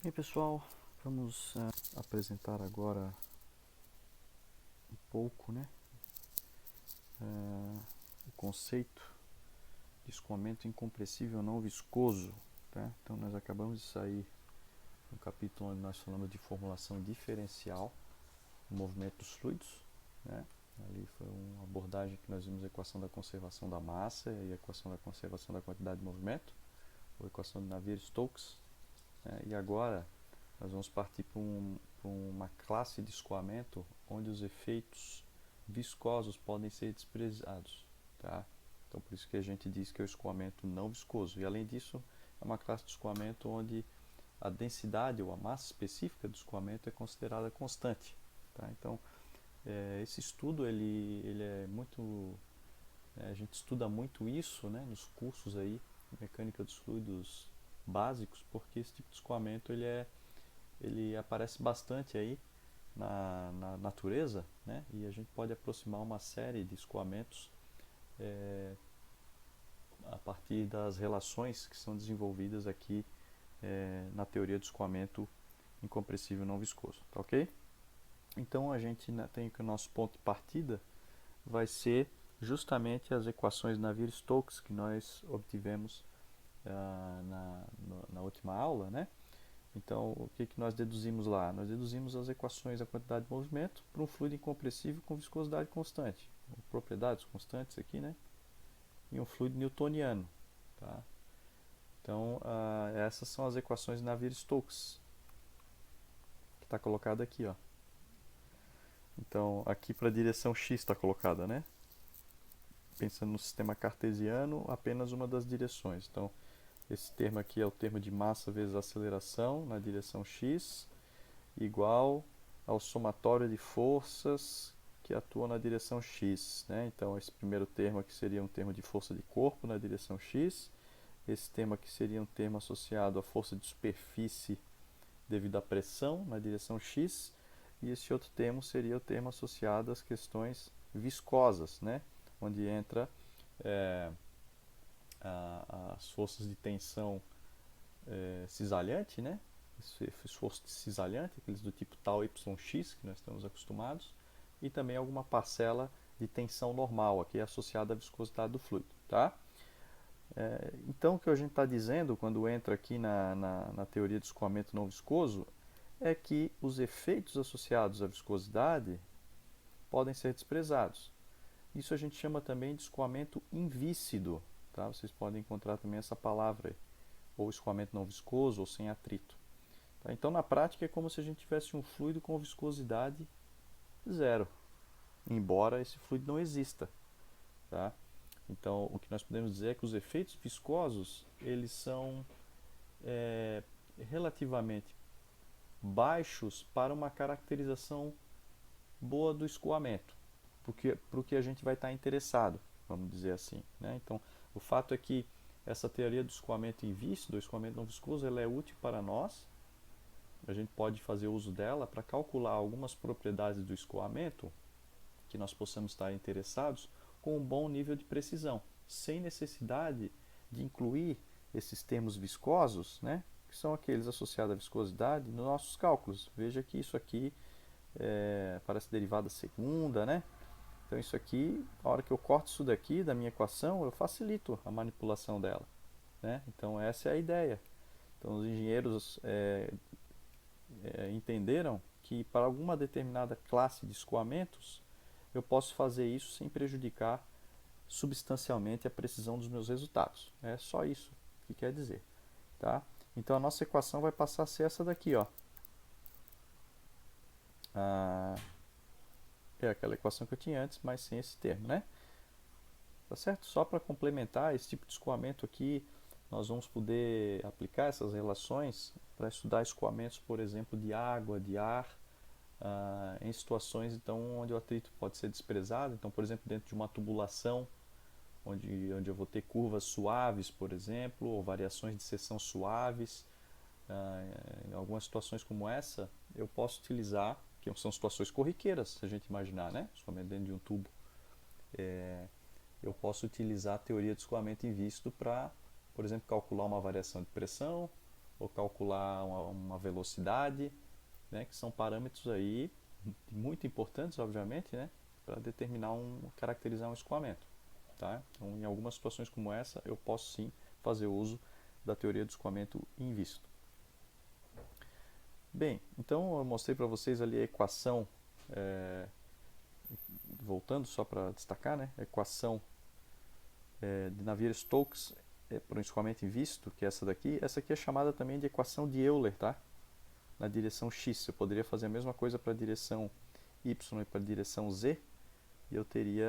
E aí, pessoal, vamos apresentar agora um pouco, o conceito de escoamento incompressível não viscoso. Tá? Então nós acabamos de sair no capítulo onde nós falamos de formulação diferencial do movimento dos fluidos. Né? Ali foi uma abordagem que nós vimos a equação da conservação da massa e a equação da conservação da quantidade de movimento, ou equação de Navier-Stokes. Né? E agora nós vamos partir para uma classe de escoamento onde os efeitos viscosos podem ser desprezados. Tá? Então, por isso que a gente diz que é o escoamento não viscoso. E, além disso, é uma classe de escoamento onde a densidade ou a massa específica do escoamento é considerada constante. Tá? Então, esse estudo ele é muito... a gente estuda muito isso, né, nos cursos aí, mecânica dos fluidos básicos, porque esse tipo de escoamento ele aparece bastante aí na natureza, né? E a gente pode aproximar uma série de escoamentos a partir das relações que são desenvolvidas aqui na teoria do escoamento incompressível não viscoso, tá ok? Então a gente tem que o nosso ponto de partida vai ser justamente as equações Navier-Stokes que nós obtivemos na última aula, né? Então, o que nós deduzimos lá? Nós deduzimos as equações da quantidade de movimento para um fluido incompressível com viscosidade constante. Propriedades constantes aqui, né? E um fluido newtoniano. Tá? Então, essas são as equações de Navier-Stokes, que está colocada aqui. Ó. Então, aqui para a direção x está colocada, né? Pensando no sistema cartesiano, apenas uma das direções. Então, esse termo aqui é o termo de massa vezes aceleração na direção x, igual ao somatório de forças que atuam na direção x. Né? Então, esse primeiro termo aqui seria um termo de força de corpo na direção x. Esse termo aqui seria um termo associado à força de superfície devido à pressão na direção x. E esse outro termo seria o termo associado às questões viscosas, né? Onde entra as forças de tensão cisalhante, né? Esforço cisalhante, aqueles do tipo tau yx que nós estamos acostumados, e também alguma parcela de tensão normal aqui associada à viscosidade do fluido, tá? Então o que a gente está dizendo quando entra aqui na teoria do escoamento não viscoso é que os efeitos associados à viscosidade podem ser desprezados. Isso a gente chama também de escoamento invícido, tá? Vocês podem encontrar também essa palavra aí, ou escoamento não viscoso ou sem atrito. Tá? Então, na prática, é como se a gente tivesse um fluido com viscosidade zero, embora esse fluido não exista. Tá? Então, o que nós podemos dizer é que os efeitos viscosos eles são relativamente baixos para uma caracterização boa do escoamento, para o que a gente vai estar interessado, vamos dizer assim. Né? Então, o fato é que essa teoria do escoamento invícido, do escoamento não viscoso, ela é útil para nós. A gente pode fazer uso dela para calcular algumas propriedades do escoamento que nós possamos estar interessados com um bom nível de precisão, sem necessidade de incluir esses termos viscosos, né, que são aqueles associados à viscosidade, nos nossos cálculos. Veja que isso aqui parece derivada segunda, né? Então isso aqui, a hora que eu corto isso daqui da minha equação, eu facilito a manipulação dela. Né? Então essa é a ideia. Então os engenheiros entenderam que para alguma determinada classe de escoamentos eu posso fazer isso sem prejudicar substancialmente a precisão dos meus resultados. É só isso que quer dizer. Tá? Então a nossa equação vai passar a ser essa daqui. Ó. É aquela equação que eu tinha antes, mas sem esse termo. Né? Tá certo? Só para complementar esse tipo de escoamento aqui, nós vamos poder aplicar essas relações para estudar escoamentos, por exemplo, de água, de ar, em situações então onde o atrito pode ser desprezado. Então, por exemplo, dentro de uma tubulação, onde eu vou ter curvas suaves, por exemplo, ou variações de seção suaves. Em algumas situações como essa, eu posso utilizar, que são situações corriqueiras, se a gente imaginar, né? Escoamento dentro de um tubo. Eu posso utilizar a teoria de escoamento invícido para, por exemplo, calcular uma variação de pressão, ou calcular uma velocidade, né, que são parâmetros aí muito importantes, obviamente, né, para caracterizar um escoamento. Tá? Então, em algumas situações como essa, eu posso sim fazer uso da teoria do escoamento invisto. Bem, então eu mostrei para vocês ali a equação, voltando só para destacar, né, a equação de Navier-Stokes para um escoamento invisto, que é essa daqui. Essa aqui é chamada também de equação de Euler, tá? Na direção x. Eu poderia fazer a mesma coisa para a direção y e para a direção z, e eu teria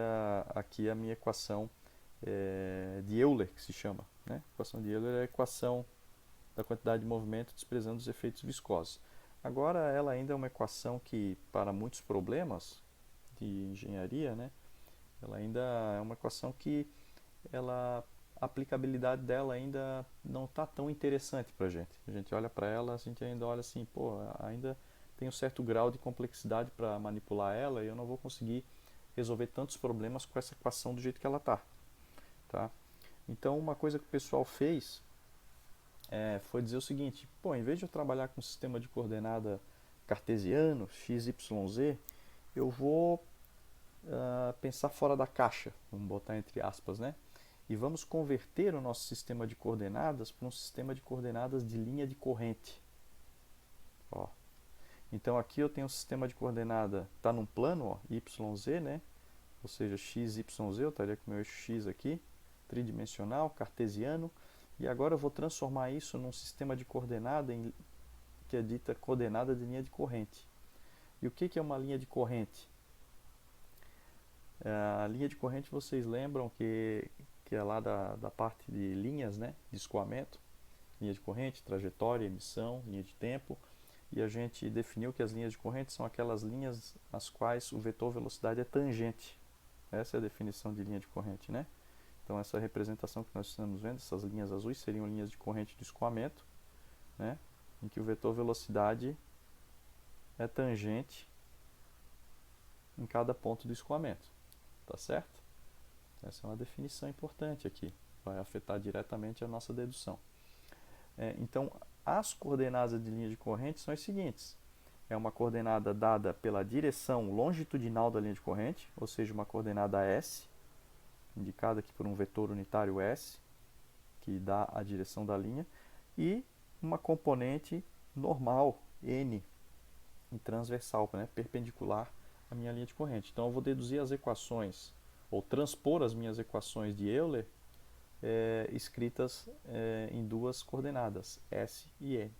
aqui a minha equação de Euler, que se chama. Né? A equação de Euler é a equação da quantidade de movimento desprezando os efeitos viscosos. Agora, ela ainda é uma equação que, para muitos problemas de engenharia, né, ela ainda é uma equação que a aplicabilidade dela ainda não está tão interessante para a gente. A gente olha para ela, a gente ainda olha assim, pô, ainda tem um certo grau de complexidade para manipular ela e eu não vou conseguir resolver tantos problemas com essa equação do jeito que ela está. Tá? Então, uma coisa que o pessoal fez foi dizer o seguinte, pô, em vez de eu trabalhar com um sistema de coordenada cartesiano, x, y, z, eu vou pensar fora da caixa, vamos botar entre aspas, né? E vamos converter o nosso sistema de coordenadas para um sistema de coordenadas de linha de corrente. Ó. Então aqui eu tenho um sistema de coordenada, está num plano, ó, YZ, né? Ou seja, x, y, z, eu estaria com o meu eixo x aqui, tridimensional, cartesiano, e agora eu vou transformar isso num sistema de coordenada que é dita coordenada de linha de corrente. E o que é uma linha de corrente? A linha de corrente, vocês lembram que é lá da parte de linhas, né, de escoamento, linha de corrente, trajetória, emissão, linha de tempo, e a gente definiu que as linhas de corrente são aquelas linhas nas quais o vetor velocidade é tangente. Essa é a definição de linha de corrente, né? Então essa representação que nós estamos vendo, essas linhas azuis seriam linhas de corrente de escoamento, né, em que o vetor velocidade é tangente em cada ponto do escoamento, tá certo? Essa é uma definição importante aqui, vai afetar diretamente a nossa dedução. Então, as coordenadas de linha de corrente são as seguintes. É uma coordenada dada pela direção longitudinal da linha de corrente, ou seja, uma coordenada S, indicada aqui por um vetor unitário S, que dá a direção da linha, e uma componente normal, N, e transversal, né, perpendicular à minha linha de corrente. Então, eu vou deduzir as equações ou transpor as minhas equações de Euler escritas em duas coordenadas, S e N.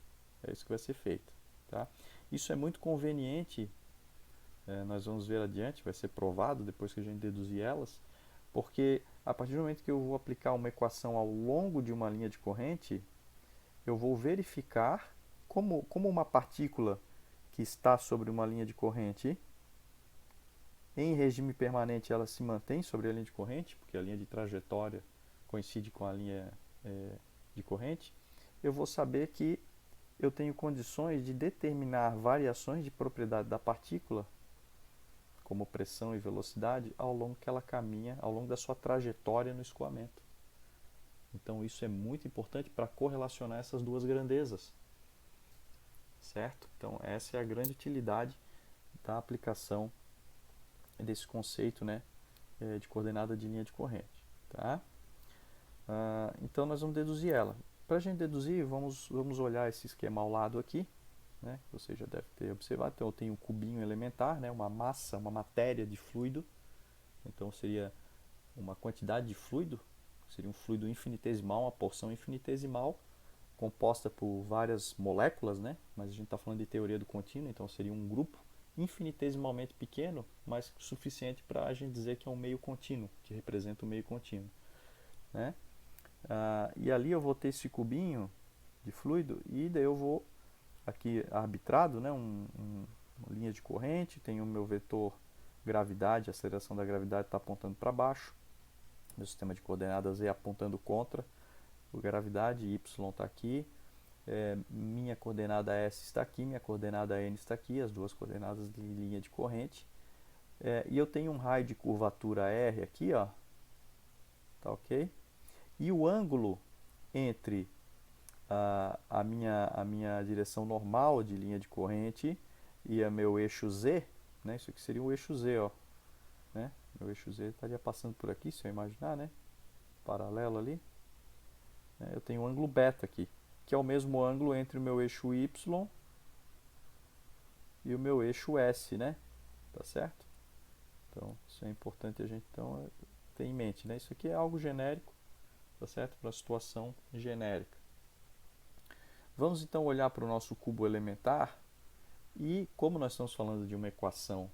É isso que vai ser feito. Tá? Isso é muito conveniente, nós vamos ver adiante, vai ser provado depois que a gente deduzir elas, porque a partir do momento que eu vou aplicar uma equação ao longo de uma linha de corrente, eu vou verificar como uma partícula que está sobre uma linha de corrente em regime permanente ela se mantém sobre a linha de corrente, porque a linha de trajetória coincide com a linha de corrente, eu vou saber que eu tenho condições de determinar variações de propriedade da partícula, como pressão e velocidade, ao longo que ela caminha, ao longo da sua trajetória no escoamento. Então isso é muito importante para correlacionar essas duas grandezas. Certo? Então essa é a grande utilidade da aplicação desse conceito, né, de coordenada de linha de corrente. Tá? Então nós vamos deduzir ela. Para a gente deduzir, vamos olhar esse esquema ao lado aqui, né, que você já deve ter observado. Então eu tenho um cubinho elementar, né, uma massa, uma matéria de fluido. Então seria uma quantidade de fluido, seria um fluido infinitesimal, uma porção infinitesimal, composta por várias moléculas, né, mas a gente está falando de teoria do contínuo, então seria um grupo infinitesimalmente pequeno, mas suficiente para a gente dizer que é um meio contínuo, que representa um meio contínuo. Né? E ali eu vou ter esse cubinho de fluido e daí eu vou, aqui arbitrado, né, uma linha de corrente, tenho o meu vetor gravidade, a aceleração da gravidade está apontando para baixo, meu sistema de coordenadas é apontando contra a gravidade, y está aqui, minha coordenada S está aqui, minha coordenada N está aqui, as duas coordenadas de linha de corrente, e eu tenho um raio de curvatura R aqui, ó, tá ok? E o ângulo entre a minha direção normal de linha de corrente e a meu eixo Z, né? Isso aqui seria o eixo Z, ó, né? Meu eixo Z estaria passando por aqui, se eu imaginar, né? Paralelo ali. Né? Eu tenho o ângulo beta aqui, que é o mesmo ângulo entre o meu eixo Y e o meu eixo S, né? Tá certo? Então, isso é importante a gente então ter em mente, né? Isso aqui é algo genérico, tá certo? Para a situação genérica. Vamos então olhar para o nosso cubo elementar e, como nós estamos falando de uma equação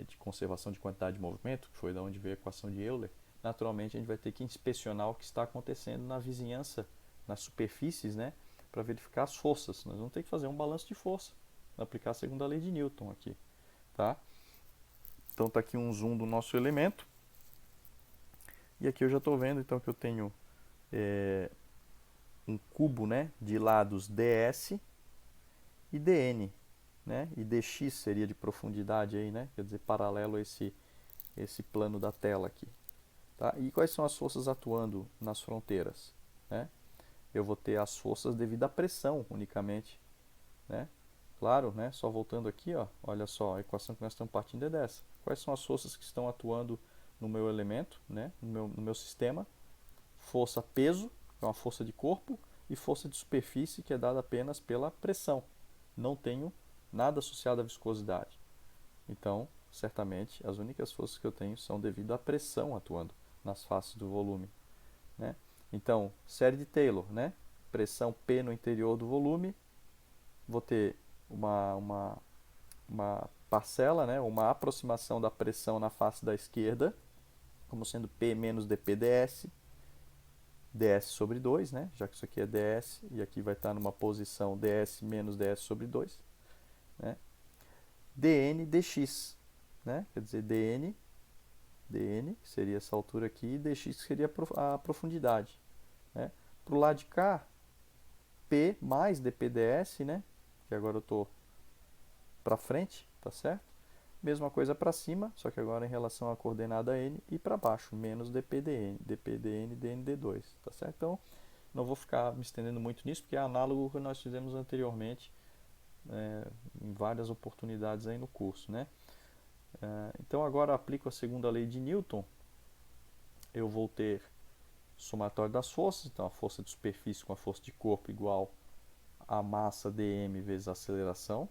de conservação de quantidade de movimento, que foi da onde veio a equação de Euler, naturalmente a gente vai ter que inspecionar o que está acontecendo na vizinhança, nas superfícies, né, para verificar as forças. Nós vamos ter que fazer um balanço de força, aplicar a segunda lei de Newton aqui, tá? Então está aqui um zoom do nosso elemento. E aqui eu já estou vendo então que eu tenho um cubo, né, de lados ds e dn, né? E dx seria de profundidade aí, né? Quer dizer, paralelo a esse plano da tela aqui. Tá? E quais são as forças atuando nas fronteiras? Né? Eu vou ter as forças devido à pressão unicamente, né? Claro, né? Só voltando aqui, ó, olha só, a equação que nós estamos partindo é dessa. Quais são as forças que estão atuando no meu elemento, né? no meu sistema? Força peso, que é uma força de corpo, e força de superfície, que é dada apenas pela pressão. Não tenho nada associado à viscosidade. Então, certamente, as únicas forças que eu tenho são devido à pressão atuando nas faces do volume. Né? Então, série de Taylor, né? Pressão P no interior do volume, vou ter uma parcela, né? Uma aproximação da pressão na face da esquerda, como sendo P menos dP ds, ds sobre 2, né? Já que isso aqui é ds, e aqui vai estar numa posição ds menos ds sobre 2. Né? dn dx, né? Quer dizer, dn, que seria essa altura aqui, e dx que seria a profundidade. Né? Para o lado de cá, P mais dPds, né? Que agora eu estou para frente, tá certo? Mesma coisa para cima, só que agora em relação à coordenada n, e para baixo, menos dPdn, dnd2, tá certo? Então, não vou ficar me estendendo muito nisso, porque é análogo ao que nós fizemos anteriormente, em várias oportunidades aí no curso, né? Então agora aplico a segunda lei de Newton, eu vou ter somatório das forças, então a força de superfície com a força de corpo igual a massa dm vezes a aceleração,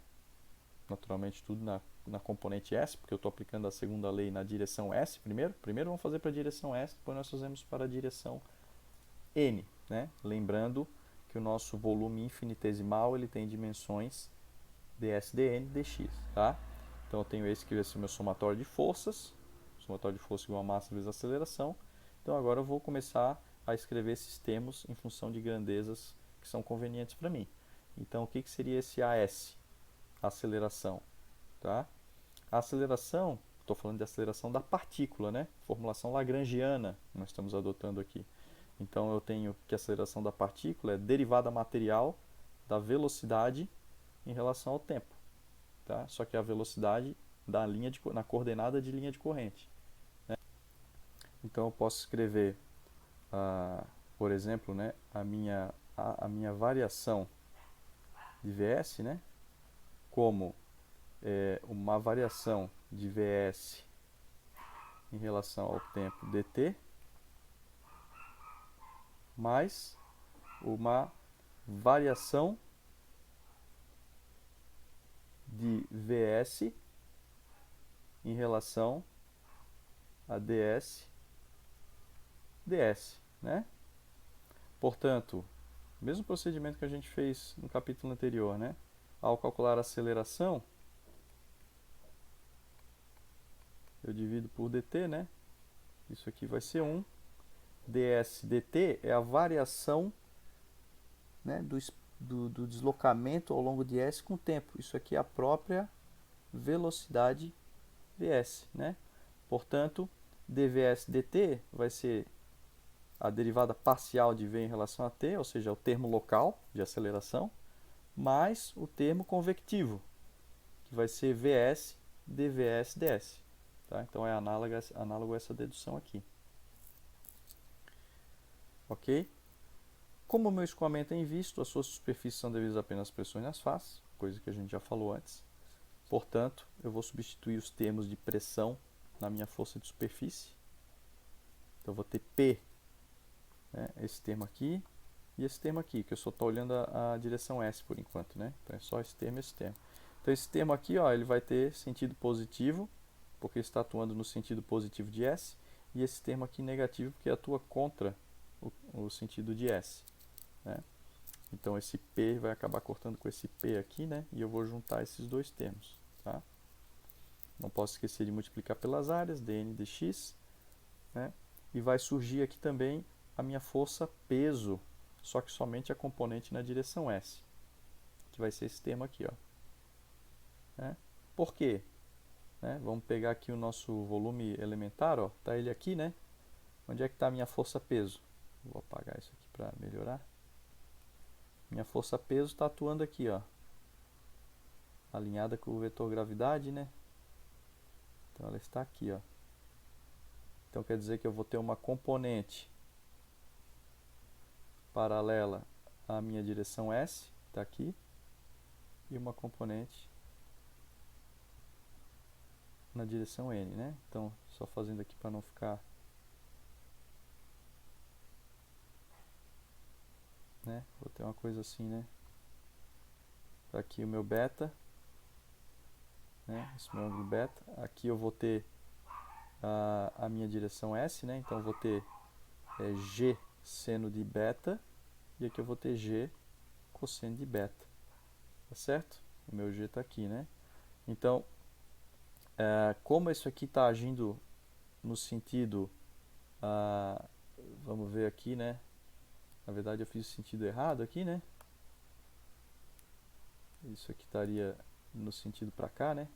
naturalmente tudo na componente S, porque eu estou aplicando a segunda lei na direção S primeiro. Primeiro vamos fazer para a direção S, depois nós fazemos para a direção N, né? Lembrando que o nosso volume infinitesimal ele tem dimensões ds, dn, dx, tá? Então eu tenho esse que vai ser o meu somatório de forças, somatório de força igual a massa vezes a aceleração. Então agora eu vou começar a escrever esses termos em função de grandezas que são convenientes para mim. Então o que seria esse AS? Aceleração. Tá? A aceleração, estou falando de aceleração da partícula, né? Formulação lagrangiana que nós estamos adotando aqui. Então eu tenho que a aceleração da partícula é derivada material da velocidade em relação ao tempo. Tá? Só que a velocidade na coordenada de linha de corrente. Né? Então eu posso escrever, por exemplo, né, a minha variação de Vs, né, como uma variação de Vs em relação ao tempo dt, mais uma variação de Vs em relação a ds, né? Portanto, mesmo procedimento que a gente fez no capítulo anterior, né? Ao calcular a aceleração, eu divido por dt, né? Isso aqui vai ser 1. ds dt é a variação, né, do deslocamento ao longo de s com o tempo. Isso aqui é a própria velocidade vs, né? Portanto, dvs dt vai ser a derivada parcial de v em relação a t, ou seja, o termo local de aceleração, mais o termo convectivo, que vai ser vs dvs ds. Tá? Então é análogo a essa dedução aqui. Ok? Como o meu escoamento é invisto, as suas superfícies são devidas apenas às pressões nas faces, coisa que a gente já falou antes. Portanto, eu vou substituir os termos de pressão na minha força de superfície. Então, eu vou ter P, né, esse termo aqui, e esse termo aqui, que eu só estou olhando a direção S por enquanto, né? Então, é só esse termo e esse termo. Então, esse termo aqui, ó, ele vai ter sentido positivo, porque está atuando no sentido positivo de S, e esse termo aqui negativo, porque atua contra o sentido de S, né? Então, esse P vai acabar cortando com esse P aqui, né? E eu vou juntar esses dois termos, tá? Não posso esquecer de multiplicar pelas áreas, dN dx, né? E vai surgir aqui também a minha força peso, só que somente a componente na direção S, que vai ser esse termo aqui, ó. Né? Por quê? Né? Vamos pegar aqui o nosso volume elementar, ó. Tá ele aqui, né? Onde é que está a minha força peso? Vou apagar isso aqui para melhorar. Minha força peso está atuando aqui, ó, alinhada com o vetor gravidade, né? Então ela está aqui, ó. Então quer dizer que eu vou ter uma componente paralela à minha direção S, está aqui, e uma componente na direção N, né? Então, só fazendo aqui para não ficar, né? Vou ter uma coisa assim, né? Tá aqui o meu beta, né? Esse meu ângulo beta. Aqui eu vou ter a minha direção S, né? Então, eu vou ter G seno de beta, e aqui eu vou ter G cosseno de beta, tá certo? O meu G está aqui, né? Então, como isso aqui está agindo no sentido, vamos ver aqui, né? Na verdade eu fiz o sentido errado aqui, né? Isso aqui estaria no sentido para cá, né?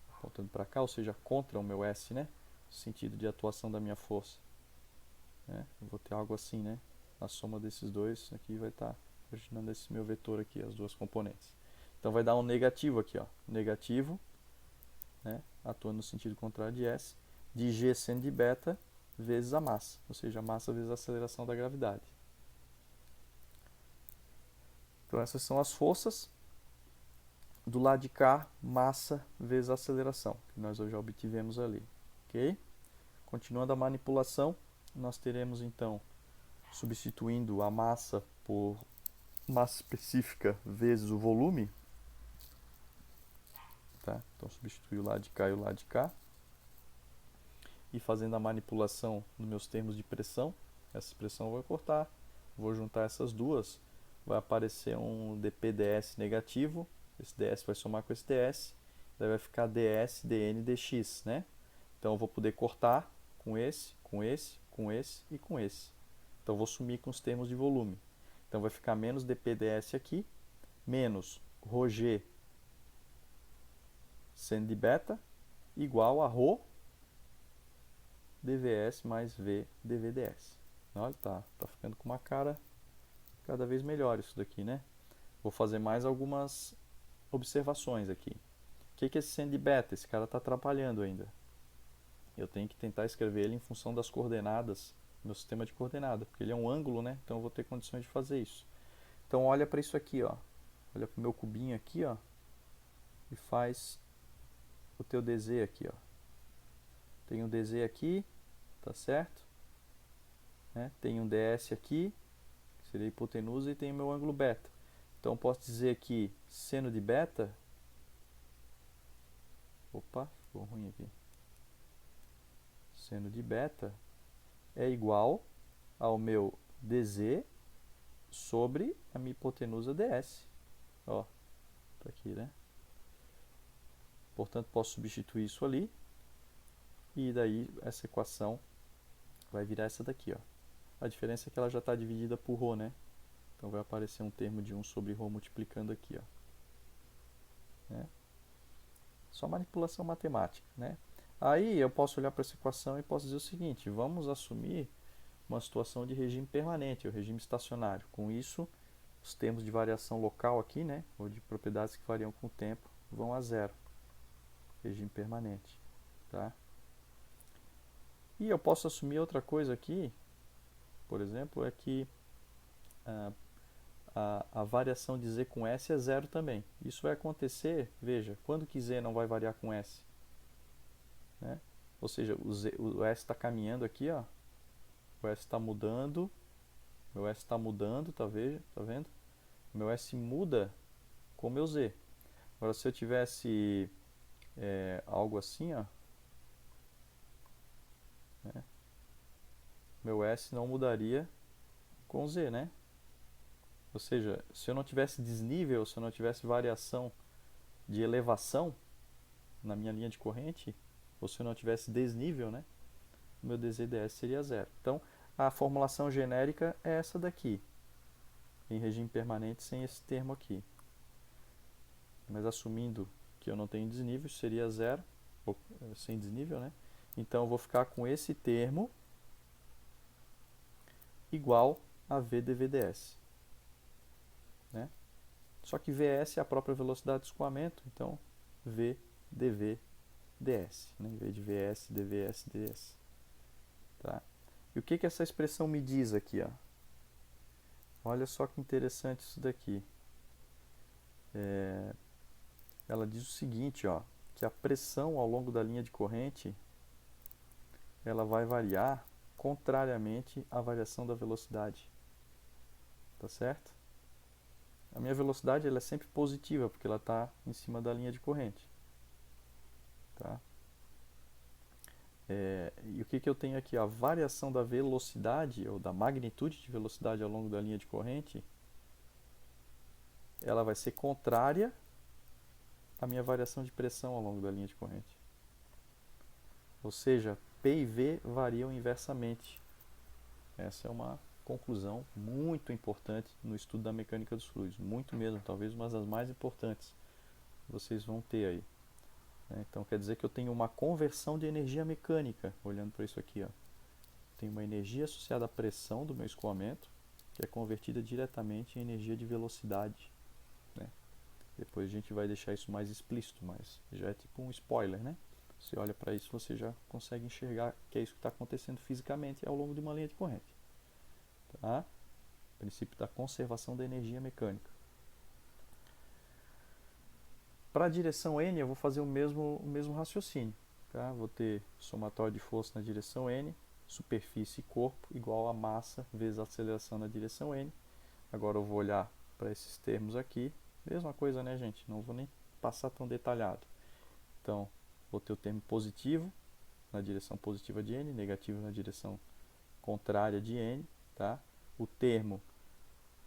Apontando para cá, ou seja, contra o meu S, né? O sentido de atuação da minha força, né? Eu vou ter algo assim, né? A soma desses dois aqui vai estar originando esse meu vetor aqui, as duas componentes. Então vai dar um negativo aqui, ó. Negativo, né? Atuando no sentido contrário de S, de G seno de beta vezes a massa, ou seja, a massa vezes a aceleração da gravidade. Então essas são as forças. Do lado de cá, massa vezes aceleração, que nós já obtivemos ali. Ok? Continuando a manipulação, nós teremos então, substituindo a massa por massa específica vezes o volume. Tá? Então, substituir o lado de cá e o lado de cá. E fazendo a manipulação nos meus termos de pressão. Essa expressão eu vou cortar. Vou juntar essas duas. Vai aparecer um dpds negativo. Esse ds vai somar com esse ds. Daí vai ficar ds dn dx, né? Então eu vou poder cortar com esse, com esse, com esse e com esse. Então eu vou sumir com os termos de volume. Então vai ficar menos dpds aqui, menos ρg seno de beta, igual a ρ dvs mais v dvds. Olha, tá ficando com uma cara cada vez melhor isso daqui, né? Vou fazer mais algumas observações aqui. O que é esse seno de beta? Esse cara está atrapalhando ainda. Eu tenho que tentar escrever ele em função das coordenadas, meu sistema de coordenadas, porque ele é um ângulo, né? Então eu vou ter condições de fazer isso. Então olha para isso aqui, ó. Olha para o meu cubinho aqui, ó, e faz o teu DZ aqui, ó. Tem um DZ aqui, tá certo? Né? Tem um DS aqui, que seria a hipotenusa, e tem o meu ângulo beta. Então posso dizer que seno de beta, opa, ficou ruim aqui. Seno de beta é igual ao meu DZ sobre a minha hipotenusa ds. Ó, tá aqui, né? Portanto, posso substituir isso ali. E daí essa equação vai virar essa daqui, ó. A diferença é que ela já está dividida por ρ, né? Então vai aparecer um termo de 1 sobre ρ multiplicando aqui, ó. Né? Só manipulação matemática, né? Aí eu posso olhar para essa equação e posso dizer o seguinte: vamos assumir uma situação de regime permanente, ou regime estacionário. Com isso, os termos de variação local aqui, né, ou de propriedades que variam com o tempo, vão a zero. Regime permanente, tá? E eu posso assumir outra coisa aqui, por exemplo, é que a variação de Z com S é zero também. Isso vai acontecer, veja, quando que Z não vai variar com S? Né? Ou seja, o S está caminhando aqui, ó. O S está mudando. Meu S está mudando, tá vendo? Meu S muda com o meu Z. Agora, se eu tivesse algo assim, ó, né? Meu S não mudaria com Z, né? Ou seja, se eu não tivesse desnível, se eu não tivesse variação de elevação na minha linha de corrente, ou se eu não tivesse desnível, né? O meu dz/ds seria zero. Então, a formulação genérica é essa daqui, em regime permanente sem esse termo aqui. Mas assumindo que eu não tenho desnível, seria zero, ou, sem desnível, né? Então, eu vou ficar com esse termo igual a v dv/ds. Né? Só que vs é a própria velocidade de escoamento, então v dv ds, né? Em vez de vs, dvs, ds. Tá? E o que essa expressão me diz aqui? Ó? Olha só que interessante isso daqui. Ela diz o seguinte, ó, que a pressão ao longo da linha de corrente ela vai variar contrariamente à variação da velocidade. Tá certo? A minha velocidade ela é sempre positiva, porque ela está em cima da linha de corrente. Tá? E o que eu tenho aqui? A variação da velocidade, ou da magnitude de velocidade ao longo da linha de corrente, ela vai ser contrária à minha variação de pressão ao longo da linha de corrente. Ou seja, P e V variam inversamente. Essa é uma conclusão muito importante no estudo da mecânica dos fluidos. Muito mesmo, talvez uma das mais importantes que vocês vão ter aí. Então quer dizer que eu tenho uma conversão de energia mecânica, olhando para isso aqui. Ó. Tenho uma energia associada à pressão do meu escoamento, que é convertida diretamente em energia de velocidade. Né? Depois a gente vai deixar isso mais explícito, mas já é tipo um spoiler, né? Você olha para isso, você já consegue enxergar que é isso que está acontecendo fisicamente ao longo de uma linha de corrente. Tá? O princípio da conservação da energia mecânica. Para a direção N, eu vou fazer o mesmo raciocínio. Tá? Vou ter somatório de força na direção N, superfície e corpo igual a massa vezes a aceleração na direção N. Agora eu vou olhar para esses termos aqui. Mesma coisa, né, gente? Não vou nem passar tão detalhado. Então, vou ter o termo positivo na direção positiva de N, negativo na direção contrária de N. Tá? O termo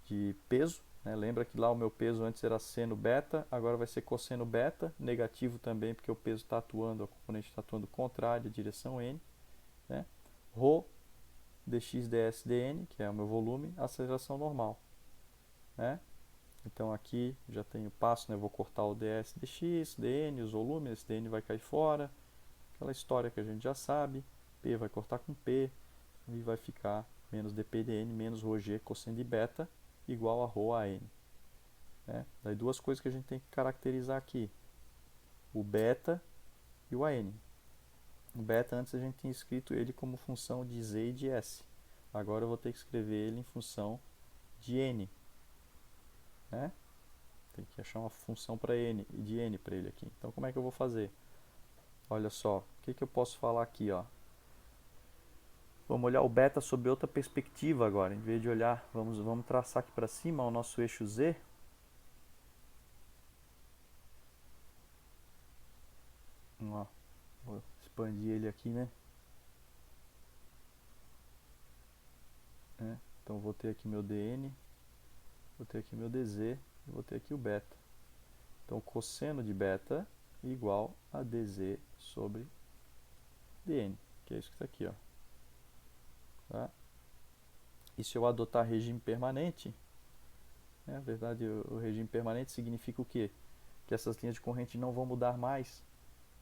de peso, né? Lembra que lá o meu peso antes era seno beta, agora vai ser cosseno beta, negativo também, porque o peso está atuando, a componente está atuando contrária à direção N. Né? Rho dx ds dn, que é o meu volume, aceleração normal. Né? Então aqui já tenho passo, né? Vou cortar o ds dx, dn, os volumes, esse dn vai cair fora. Aquela história que a gente já sabe, P vai cortar com P, e vai ficar menos dp dn menos ρg cosseno de beta igual a ρ a n. Né? Daí duas coisas que a gente tem que caracterizar aqui, o beta e o an. O beta antes a gente tinha escrito ele como função de z e de s. Agora eu vou ter que escrever ele em função de n. Né? Tem que achar uma função para n, de n para ele aqui. Então como é que eu vou fazer? Olha só, o que eu posso falar aqui? Ó? Vamos olhar o beta sob outra perspectiva agora. Em vez de olhar, vamos traçar aqui para cima o nosso eixo z. Ó, vou expandir ele aqui, né? Então vou ter aqui meu dn, vou ter aqui meu dz e vou ter aqui o beta. Então cosseno de beta igual a dz sobre dn, que é isso que está aqui. Ó. Tá? E se eu adotar regime permanente, na verdade o regime permanente significa o quê? Que essas linhas de corrente não vão mudar mais.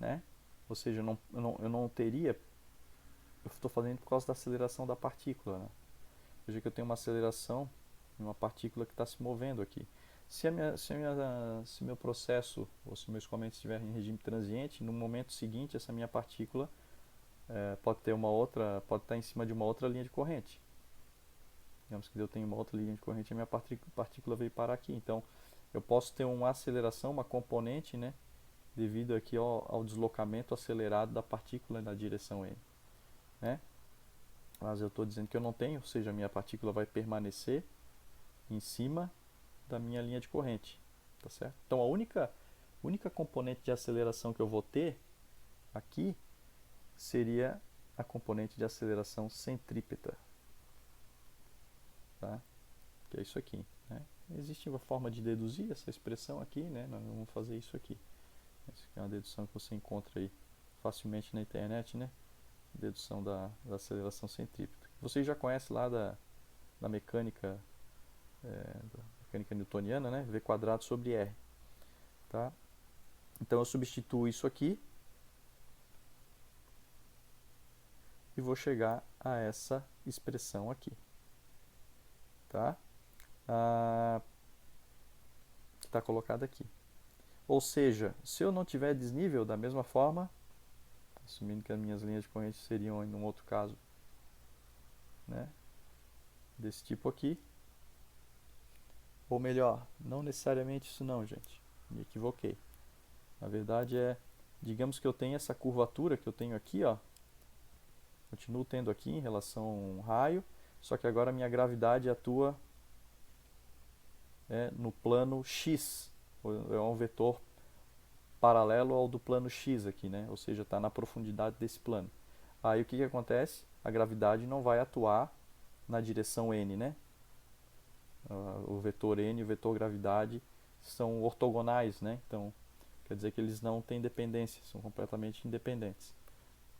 Né? Ou seja, eu não teria, eu estou fazendo por causa da aceleração da partícula. Né? Veja que eu tenho uma aceleração de uma partícula que está se movendo aqui. Se meu processo, ou se meu escoamento estiver em regime transiente, no momento seguinte essa minha partícula pode estar em cima de uma outra linha de corrente. Digamos que eu tenho uma outra linha de corrente e a minha partícula veio parar aqui. Então, eu posso ter uma aceleração, uma componente, né, devido aqui ao deslocamento acelerado da partícula na direção n, né? Mas eu estou dizendo que eu não tenho, ou seja, a minha partícula vai permanecer em cima da minha linha de corrente, tá certo? Então, a única componente de aceleração que eu vou ter aqui seria a componente de aceleração centrípeta, tá? Que é isso aqui, né? Existe uma forma de deduzir essa expressão aqui, né? Nós vamos fazer isso aqui. Essa aqui é uma dedução que você encontra aí facilmente na internet, né? Dedução da aceleração centrípeta. Vocês já conhecem lá da mecânica, da mecânica newtoniana, né? V quadrado sobre R, tá? Então eu substituo isso aqui e vou chegar a essa expressão aqui, tá? Que está colocada aqui. Ou seja, se eu não tiver desnível, da mesma forma, assumindo que as minhas linhas de corrente seriam em um outro caso, né, desse tipo aqui, ou melhor, não necessariamente isso não, gente, me equivoquei. Na verdade digamos que eu tenho essa curvatura que eu tenho aqui, ó, continuo tendo aqui em relação a um raio, só que agora a minha gravidade atua no plano x, é um vetor paralelo ao do plano x aqui, né? Ou seja, está na profundidade desse plano. Aí o que acontece? A gravidade não vai atuar na direção n, né? O vetor n e o vetor gravidade são ortogonais, né? Então, quer dizer que eles não têm dependência, são completamente independentes,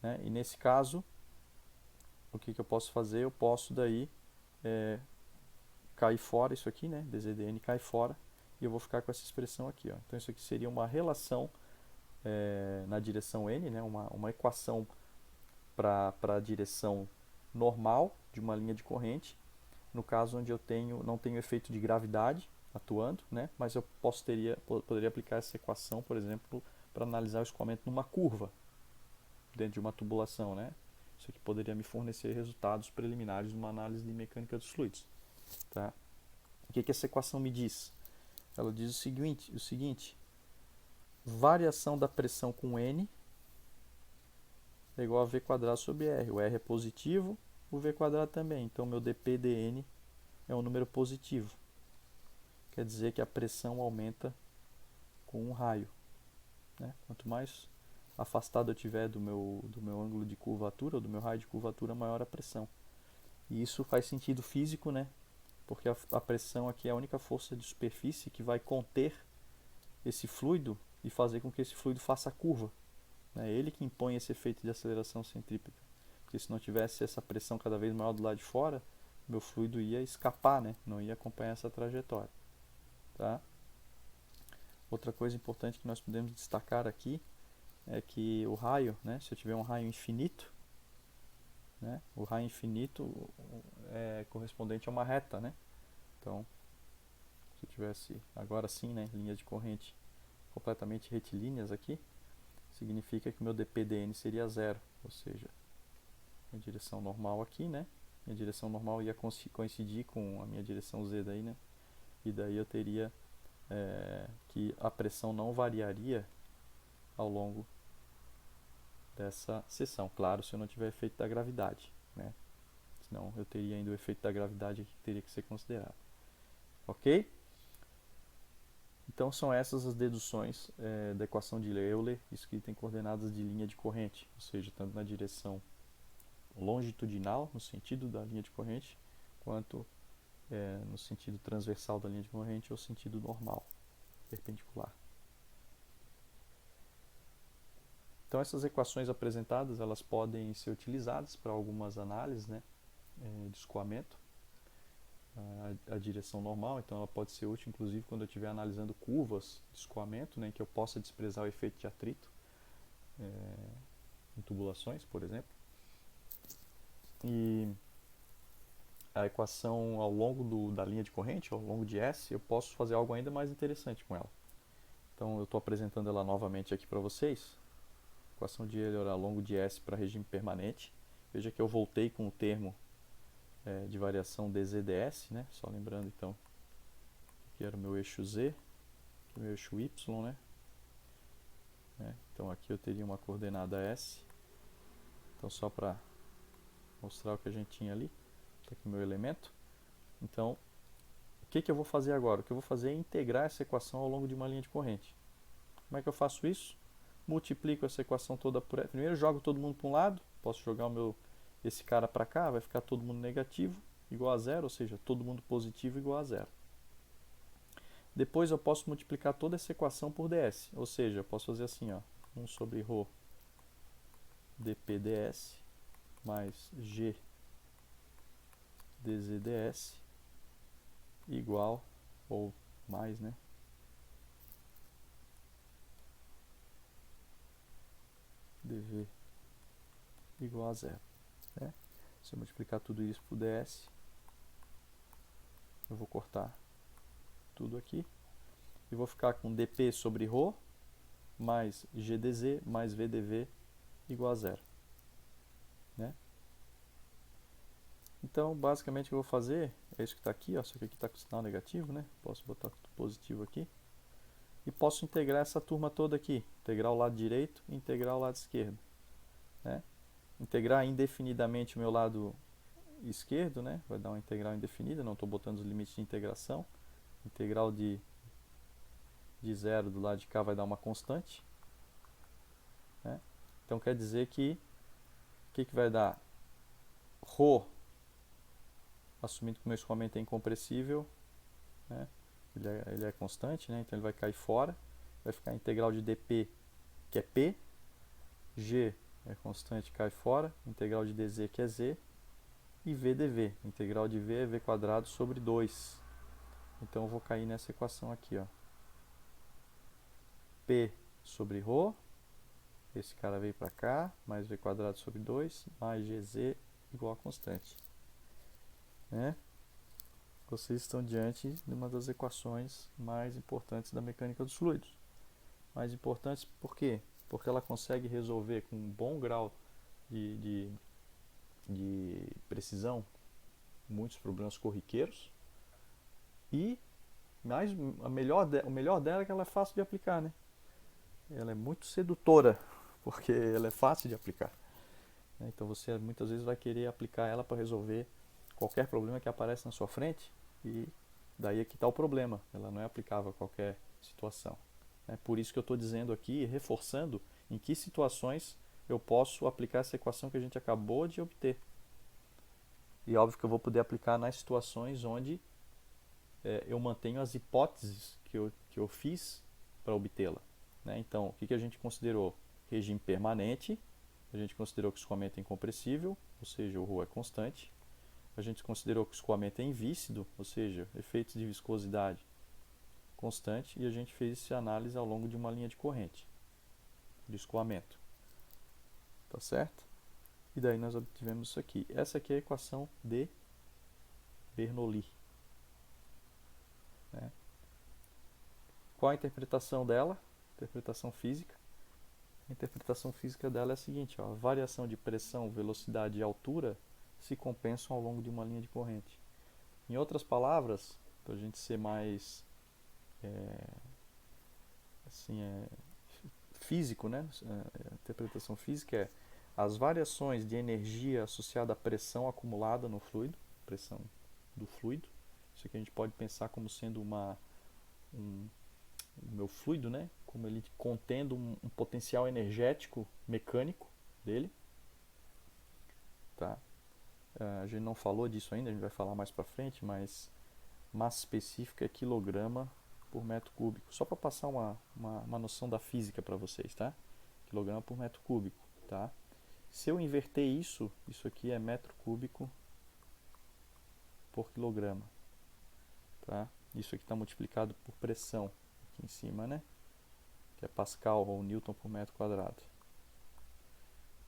né? E nesse caso, o que eu posso fazer? Eu posso daí cair fora isso aqui, né? dZdn cai fora e eu vou ficar com essa expressão aqui, ó. Então isso aqui seria uma relação na direção n, né? uma equação para a direção normal de uma linha de corrente, no caso onde eu não tenho efeito de gravidade atuando, né? Mas eu poderia aplicar essa equação, por exemplo, para analisar o escoamento numa curva dentro de uma tubulação, né? Isso aqui poderia me fornecer resultados preliminares de uma análise de mecânica dos fluidos, tá? O que essa equação me diz? Ela diz o seguinte: variação da pressão com N é igual a V quadrado sobre R. O R é positivo, o V quadrado também. Então, meu dP dN é um número positivo. Quer dizer que a pressão aumenta com um raio, né? Quanto mais afastado eu tiver do meu ângulo de curvatura, ou do meu raio de curvatura, maior a pressão. E isso faz sentido físico, né? Porque a pressão aqui é a única força de superfície que vai conter esse fluido e fazer com que esse fluido faça a curva. É ele que impõe esse efeito de aceleração centrípeta. Porque se não tivesse essa pressão cada vez maior do lado de fora, meu fluido ia escapar, né? Não ia acompanhar essa trajetória, tá? Outra coisa importante que nós podemos destacar aqui é que o raio, né? Se eu tiver um raio infinito, né? O raio infinito é correspondente a uma reta, né? Então, se eu tivesse agora sim, né, linhas de corrente completamente retilíneas aqui, significa que o meu dPdn seria zero, ou seja, minha direção normal aqui, né? Minha direção normal ia coincidir com a minha direção z daí, né? E daí eu teria que a pressão não variaria ao longo dessa seção. Claro, se eu não tiver efeito da gravidade, né? Senão eu teria ainda o efeito da gravidade que teria que ser considerado. Ok? Então são essas as deduções da equação de Euler escrita em coordenadas de linha de corrente, ou seja, tanto na direção longitudinal, no sentido da linha de corrente, quanto no sentido transversal da linha de corrente ou sentido normal, perpendicular. Então essas equações apresentadas, elas podem ser utilizadas para algumas análises, né, de escoamento. A direção normal, então ela pode ser útil inclusive quando eu estiver analisando curvas de escoamento, né, em que eu possa desprezar o efeito de atrito em tubulações, por exemplo. E a equação ao longo da linha de corrente, ao longo de S, eu posso fazer algo ainda mais interessante com ela. Então eu estou apresentando ela novamente aqui para vocês. Equação de Euler ao longo de S para regime permanente. Veja que eu voltei com o termo de variação dz/ds, né? Só lembrando então que era o meu eixo z, aqui o meu eixo y, né? Então aqui eu teria uma coordenada s. Então só para mostrar o que a gente tinha ali, está aqui o meu elemento. Então, o que eu vou fazer agora? O que eu vou fazer é integrar essa equação ao longo de uma linha de corrente. Como é que eu faço isso? Multiplico essa equação toda por... Primeiro jogo todo mundo para um lado, posso jogar esse cara para cá, vai ficar todo mundo negativo, igual a zero, ou seja, todo mundo positivo igual a zero. Depois eu posso multiplicar toda essa equação por ds, ou seja, eu posso fazer assim, ó, 1 sobre ρ dp ds mais g dz ds igual, ou mais, né, dv igual a zero. Né? Se eu multiplicar tudo isso por ds, eu vou cortar tudo aqui e vou ficar com dp sobre ρ mais gdz mais vdv igual a zero. Né? Então, basicamente o que eu vou fazer é isso que está aqui, ó, só que aqui está com sinal negativo, né? Posso botar positivo aqui. E posso integrar essa turma toda aqui, integrar o lado direito e integrar o lado esquerdo. Né? Integrar indefinidamente o meu lado esquerdo, né? Vai dar uma integral indefinida, não estou botando os limites de integração. Integral de zero do lado de cá vai dar uma constante. Né? Então quer dizer que o que vai dar? Ρ, assumindo que o meu escoamento é incompressível, né? Ele é constante, né? Então ele vai cair fora. Vai ficar a integral de dp, que é p. G é constante, cai fora. Integral de dz, que é z. E v dv. Integral de v é v quadrado sobre 2. Então eu vou cair nessa equação aqui, ó. P sobre ρ. Esse cara veio para cá. Mais v quadrado sobre 2. Mais gz igual a constante. Né? Vocês estão diante de uma das equações mais importantes da mecânica dos fluidos. Mais importantes por quê? Porque ela consegue resolver com um bom grau de precisão muitos problemas corriqueiros e o melhor dela é que ela é fácil de aplicar, né? Ela é muito sedutora porque ela é fácil de aplicar. Então você muitas vezes vai querer aplicar ela para resolver qualquer problema que aparece na sua frente e daí é que está o problema. Ela não é aplicável a qualquer situação. É por isso que eu estou dizendo aqui, reforçando em que situações eu posso aplicar essa equação que a gente acabou de obter. E óbvio que eu vou poder aplicar nas situações onde eu mantenho as hipóteses que eu fiz para obtê-la. Né? Então, o que a gente considerou? Regime permanente, a gente considerou que o escoamento é incompressível, ou seja, o ρ é constante. A gente considerou que o escoamento é invícido, ou seja, efeitos de viscosidade constante, e a gente fez essa análise ao longo de uma linha de corrente de escoamento. Tá certo? E daí nós obtivemos isso aqui. Essa aqui é a equação de Bernoulli. Né? Qual a interpretação dela? Interpretação física. A interpretação física dela é a seguinte, ó, a variação de pressão, velocidade e altura se compensam ao longo de uma linha de corrente. Em outras palavras, para a gente ser mais físico, né? A interpretação física é as variações de energia associada à pressão acumulada no fluido, pressão do fluido. Isso aqui a gente pode pensar como sendo o meu fluido, né? Como ele contendo um potencial energético mecânico dele. Tá? A gente não falou disso ainda, a gente vai falar mais para frente, mas massa específica é quilograma por metro cúbico. Só para passar uma noção da física para vocês, tá? Quilograma por metro cúbico, tá? Se eu inverter isso aqui é metro cúbico por quilograma, tá? Isso aqui está multiplicado por pressão aqui em cima, né? Que é Pascal ou Newton por metro quadrado,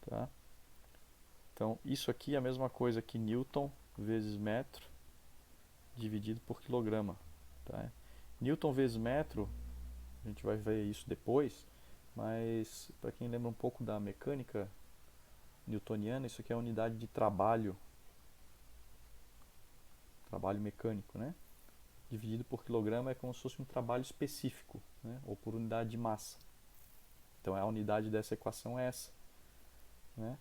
tá? Então, isso aqui é a mesma coisa que Newton vezes metro dividido por quilograma, tá? Newton vezes metro, a gente vai ver isso depois, mas para quem lembra um pouco da mecânica newtoniana, isso aqui é a unidade de trabalho trabalho mecânico, né? Dividido por quilograma é como se fosse um trabalho específico, né? Ou por unidade de massa. Então a unidade dessa equação é essa, né?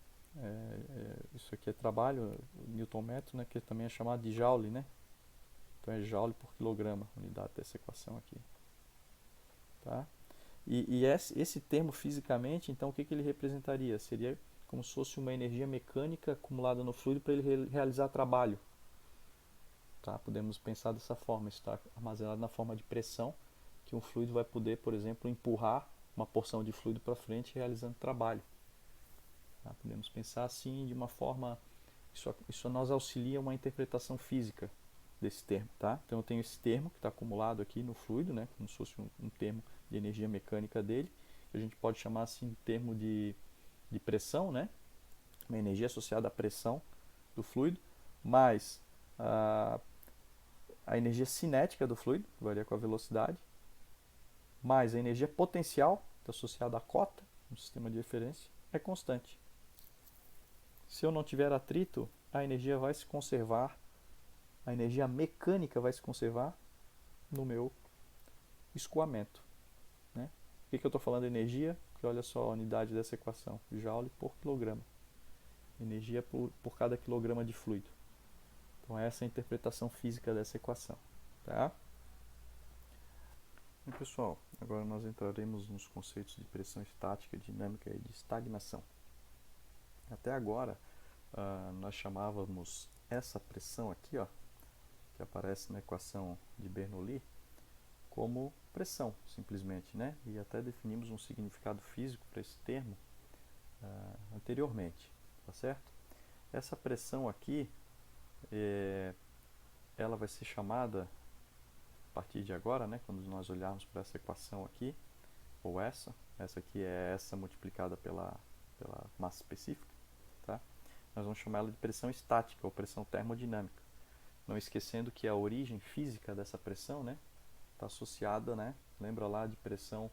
Isso aqui é trabalho, o Newton-metro, né? Que também é chamado de Joule, né? Então é Joule por quilograma, a unidade dessa equação aqui, tá? E esse termo fisicamente, então o que ele representaria? Seria como se fosse uma energia mecânica acumulada no fluido para ele realizar trabalho. Tá? Podemos pensar dessa forma, está armazenado na forma de pressão, que um fluido vai poder, por exemplo, empurrar uma porção de fluido para frente realizando trabalho. Tá? Podemos pensar assim de uma forma, isso nos auxilia uma interpretação física desse termo. Tá? Então eu tenho esse termo que está acumulado aqui no fluido, né? Como se fosse um termo de energia mecânica dele, que a gente pode chamar assim de termo de pressão, né? Uma energia associada à pressão do fluido, mais a energia cinética do fluido, que varia com a velocidade, mais a energia potencial, que é associada à cota, no sistema de referência, é constante. Se eu não tiver atrito, a energia vai se conservar, a energia mecânica vai se conservar no meu escoamento. Né? Por que eu estou falando de energia? Porque olha só a unidade dessa equação, Joule por quilograma. Energia por cada quilograma de fluido. Então essa é a interpretação física dessa equação. Tá? E pessoal, agora nós entraremos nos conceitos de pressão estática, dinâmica e de estagnação. Até agora nós chamávamos essa pressão aqui, ó, que aparece na equação de Bernoulli, como pressão, simplesmente, né? E até definimos um significado físico para esse termo anteriormente, tá certo? Essa pressão aqui, ela vai ser chamada, a partir de agora, né, quando nós olharmos para essa equação aqui, ou essa aqui é essa multiplicada pela massa específica, tá? Nós vamos chamar ela de pressão estática ou pressão termodinâmica. Não esquecendo que a origem física dessa pressão, né, está associada, né, lembra lá de pressão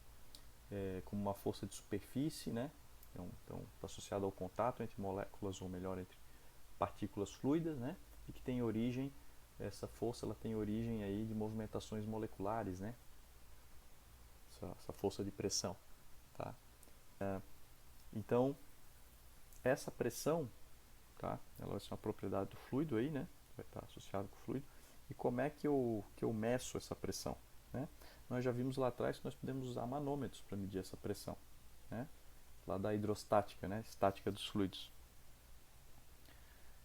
como uma força de superfície, né? Então está associada ao contato entre moléculas, ou melhor, entre partículas fluidas, né? E que tem origem, essa força ela tem origem aí de movimentações moleculares, né? Essa força de pressão, tá? Então essa pressão, tá? Ela vai ser uma propriedade do fluido aí, né? Vai estar associado com o fluido. E como é que eu meço essa pressão, né? Nós já vimos lá atrás que nós podemos usar manômetros para medir essa pressão, né? Lá da hidrostática, né? Estática dos fluidos.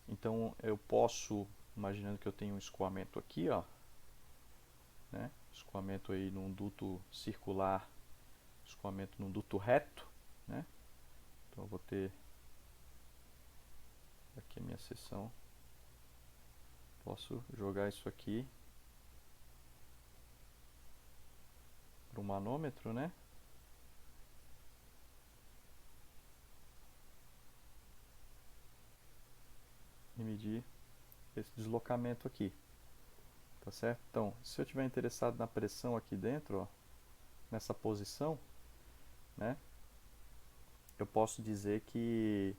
Então eu posso, imaginando que eu tenho um escoamento aqui, ó, né? Escoamento aí num duto circular, escoamento num duto reto, né? Então eu vou ter aqui a minha seção. Posso jogar isso aqui para um manômetro, né? E medir esse deslocamento aqui, tá certo? Então, se eu estiver interessado na pressão aqui dentro, ó, nessa posição, né? Eu posso dizer que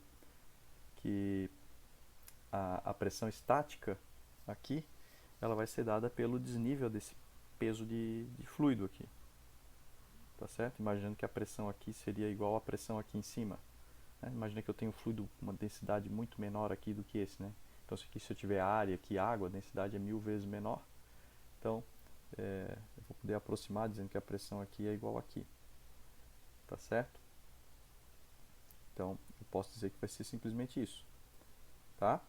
a pressão estática aqui, ela vai ser dada pelo desnível desse peso de fluido aqui, tá certo? Imaginando que a pressão aqui seria igual à pressão aqui em cima. Né? Imagina que eu tenho um fluido com uma densidade muito menor aqui do que esse, né? Então, se eu tiver área aqui, água, a densidade é 1000 vezes menor. Então, eu vou poder aproximar dizendo que a pressão aqui é igual aqui. Tá certo? Então, eu posso dizer que vai ser simplesmente isso. Tá?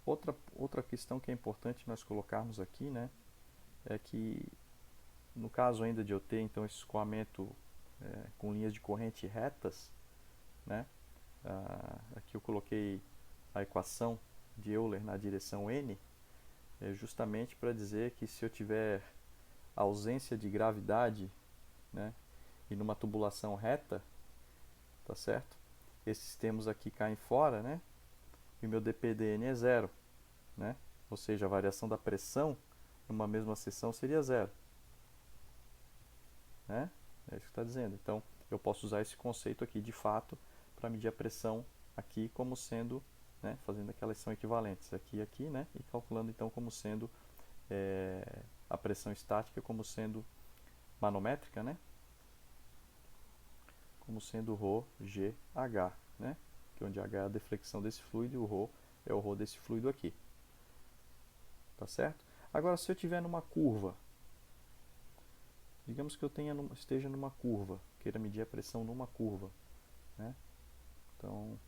Outra questão que é importante nós colocarmos aqui, né? É que, no caso ainda de eu ter, então, esse escoamento com linhas de corrente retas, né? Aqui eu coloquei a equação de Euler na direção n, justamente para dizer que se eu tiver ausência de gravidade, né, e numa tubulação reta, tá certo? Esses termos aqui caem fora, né? E o meu dPdN é zero, né? Ou seja, a variação da pressão numa mesma seção seria zero, né? É isso que está dizendo. Então, eu posso usar esse conceito aqui de fato para medir a pressão aqui como sendo né, fazendo aquelas são equivalentes aqui e aqui, né, e calculando então como sendo a pressão estática como sendo manométrica, né, como sendo ρ, G, H, né, que onde H é a deflexão desse fluido e o ρ é o ρ desse fluido aqui. Tá certo? Agora, se eu estiver numa curva, digamos que eu esteja numa curva, queira medir a pressão numa curva, né? Então,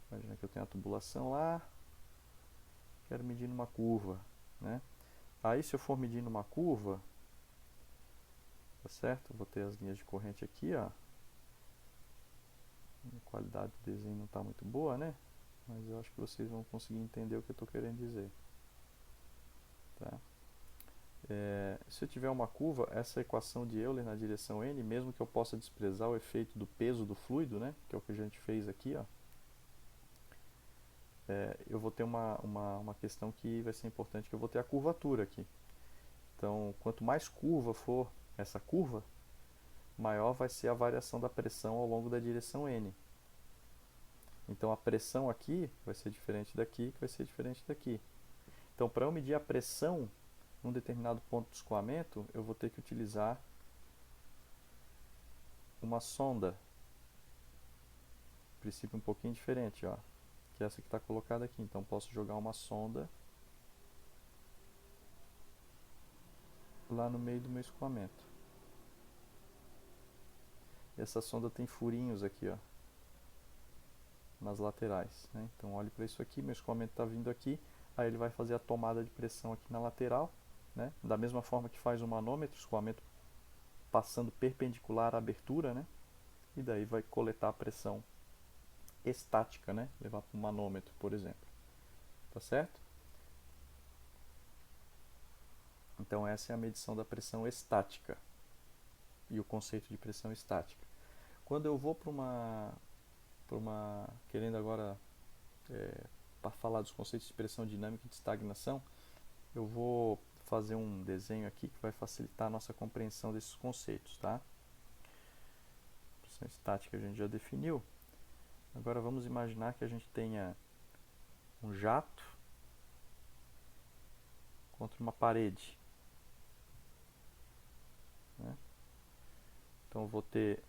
imagina que eu tenho a tubulação lá, quero medir numa curva, né? Aí, se eu for medir numa curva, tá certo? Eu vou ter as linhas de corrente aqui, ó. A qualidade do desenho não está muito boa, né? Mas eu acho que vocês vão conseguir entender o que eu estou querendo dizer. Tá? Se eu tiver uma curva, essa equação de Euler na direção n, mesmo que eu possa desprezar o efeito do peso do fluido, né, que é o que a gente fez aqui, ó, eu vou ter uma questão que vai ser importante, que eu vou ter a curvatura aqui. Então, quanto mais curva for essa curva, maior vai ser a variação da pressão ao longo da direção n. Então, a pressão aqui vai ser diferente daqui, que vai ser diferente daqui. Então, para eu medir a pressão num determinado ponto de escoamento, eu vou ter que utilizar uma sonda. Princípio um pouquinho diferente, ó, que é essa que está colocada aqui. Então, posso jogar uma sonda lá no meio do meu escoamento. Essa sonda tem furinhos aqui, ó, nas laterais, né? Então, olhe para isso aqui, meu escoamento está vindo aqui, aí ele vai fazer a tomada de pressão aqui na lateral, né? Da mesma forma que faz o manômetro, escoamento passando perpendicular à abertura, né? E daí vai coletar a pressão estática, né? Levar para o manômetro, por exemplo. Tá certo? Então essa é a medição da pressão estática e o conceito de pressão estática. Quando eu vou para uma querendo agora para falar dos conceitos de pressão dinâmica e de estagnação, eu vou fazer um desenho aqui que vai facilitar a nossa compreensão desses conceitos, tá? Pressão estática a gente já definiu. Agora vamos imaginar que a gente tenha um jato contra uma parede, né? Então eu vou ter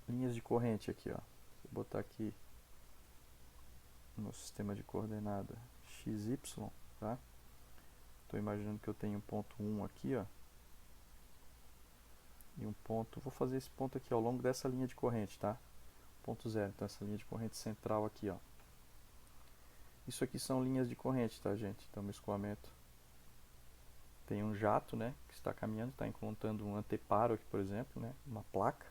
linhas de corrente aqui, ó. Vou botar aqui no sistema de coordenada XY, tá? Estou imaginando que eu tenho um ponto 1 aqui, ó. E um ponto, vou fazer esse ponto aqui ao longo dessa linha de corrente, tá? Ponto 0, então essa linha de corrente central aqui, ó. Isso aqui são linhas de corrente, tá, gente? Então, meu escoamento tem um jato, né, que está caminhando, está encontrando um anteparo aqui, por exemplo, né, uma placa,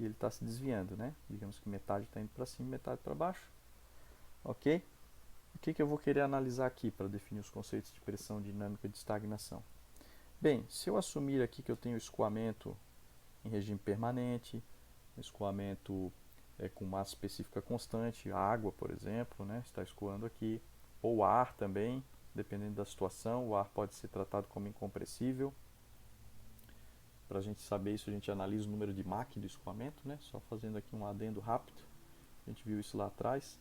e ele está se desviando, né? Digamos que metade está indo para cima e metade para baixo. Ok? O que eu vou querer analisar aqui para definir os conceitos de pressão dinâmica e de estagnação? Bem, se eu assumir aqui que eu tenho escoamento em regime permanente, escoamento com massa específica constante, água, por exemplo, né, está escoando aqui, ou ar também, dependendo da situação, o ar pode ser tratado como incompressível. Para a gente saber isso, a gente analisa o número de Mach do escoamento, né, só fazendo aqui um adendo rápido. A gente viu isso lá atrás,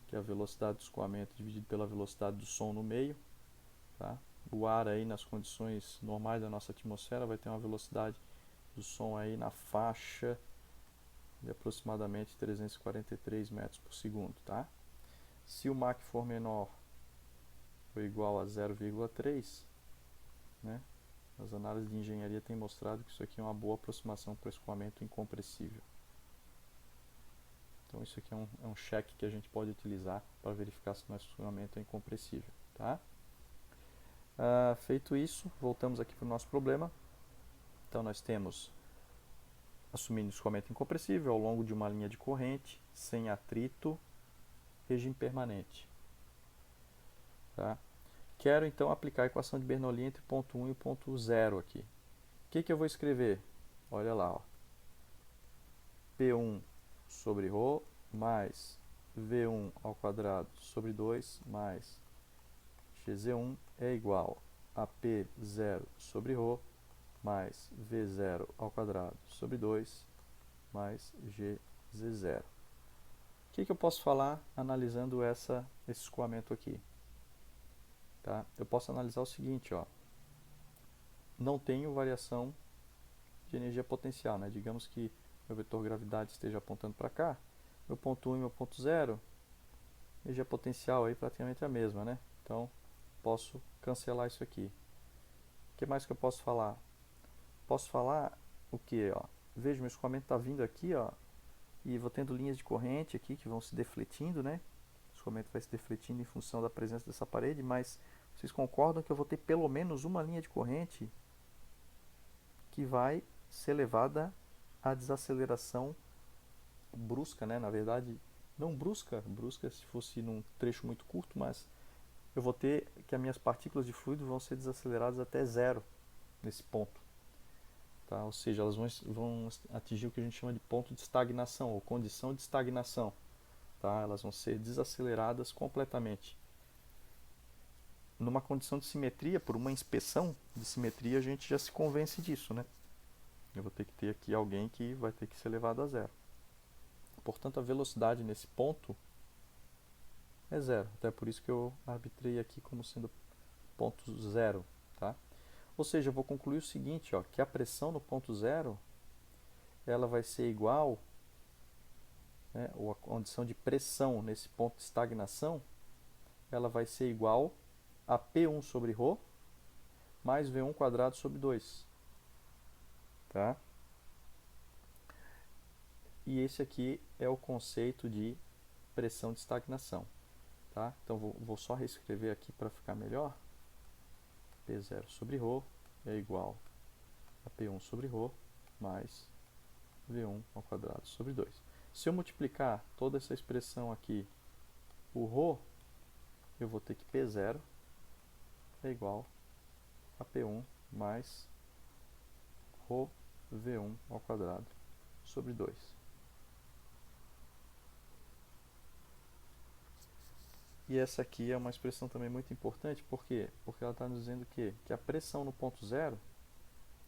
que é a velocidade do escoamento dividido pela velocidade do som no meio. Tá? O ar aí nas condições normais da nossa atmosfera vai ter uma velocidade do som aí na faixa de aproximadamente 343 metros por segundo. Tá? Se o Mach for menor ou igual a 0,3, né, as análises de engenharia têm mostrado que isso aqui é uma boa aproximação para o escoamento incompressível. Então isso aqui é um cheque que a gente pode utilizar para verificar se o nosso escoamento é incompressível. Tá? Feito isso, voltamos aqui para o nosso problema. Então nós temos, assumindo escoamento incompressível ao longo de uma linha de corrente, sem atrito, regime permanente. Tá? Quero então aplicar a equação de Bernoulli entre o ponto 1 e o ponto 0 aqui. O que eu vou escrever? Olha lá, ó. P1 sobre ρ mais V1 ao quadrado sobre 2 mais GZ1 é igual AP0 sobre ρ mais V0 ao quadrado sobre 2 mais GZ0. O que eu posso falar analisando esse escoamento aqui? Tá? Eu posso analisar o seguinte, ó. Não tenho variação de energia potencial, né? Digamos que meu vetor gravidade esteja apontando para cá, meu ponto 1 e meu ponto 0, energia potencial aí praticamente a mesma, né? Então, posso cancelar isso aqui. O que mais que eu posso falar? Posso falar o que, ó? Veja, meu escoamento está vindo aqui, ó, e vou tendo linhas de corrente aqui que vão se defletindo, né? O escoamento vai se defletindo em função da presença dessa parede, mas vocês concordam que eu vou ter pelo menos uma linha de corrente que vai ser levada à desaceleração brusca, né? Na verdade, não brusca se fosse num trecho muito curto, mas eu vou ter que as minhas partículas de fluido vão ser desaceleradas até zero nesse ponto. Tá? Ou seja, elas vão atingir o que a gente chama de ponto de estagnação, ou condição de estagnação. Tá? Elas vão ser desaceleradas completamente. Numa condição de simetria, por uma inspeção de simetria, a gente já se convence disso, né? Eu vou ter que ter aqui alguém que vai ter que ser levado a zero. Portanto, a velocidade nesse ponto é zero. Até por isso que eu arbitrei aqui como sendo ponto zero. Tá? Ou seja, eu vou concluir o seguinte, ó, que a pressão no ponto zero ela vai ser igual, né, ou a condição de pressão nesse ponto de estagnação, ela vai ser igual a P1 sobre ρ mais V1 quadrado sobre 2. Tá? E esse aqui é o conceito de pressão de estagnação. Tá? Então vou só reescrever aqui para ficar melhor. P0 sobre ρ é igual a P1 sobre ρ mais V1 ao quadrado sobre 2. Se eu multiplicar toda essa expressão aqui por ρ, eu vou ter que P0 é igual a P1 mais ρ V1 ao quadrado sobre 2. E essa aqui é uma expressão também muito importante, por quê? Porque ela está nos dizendo que a pressão no ponto zero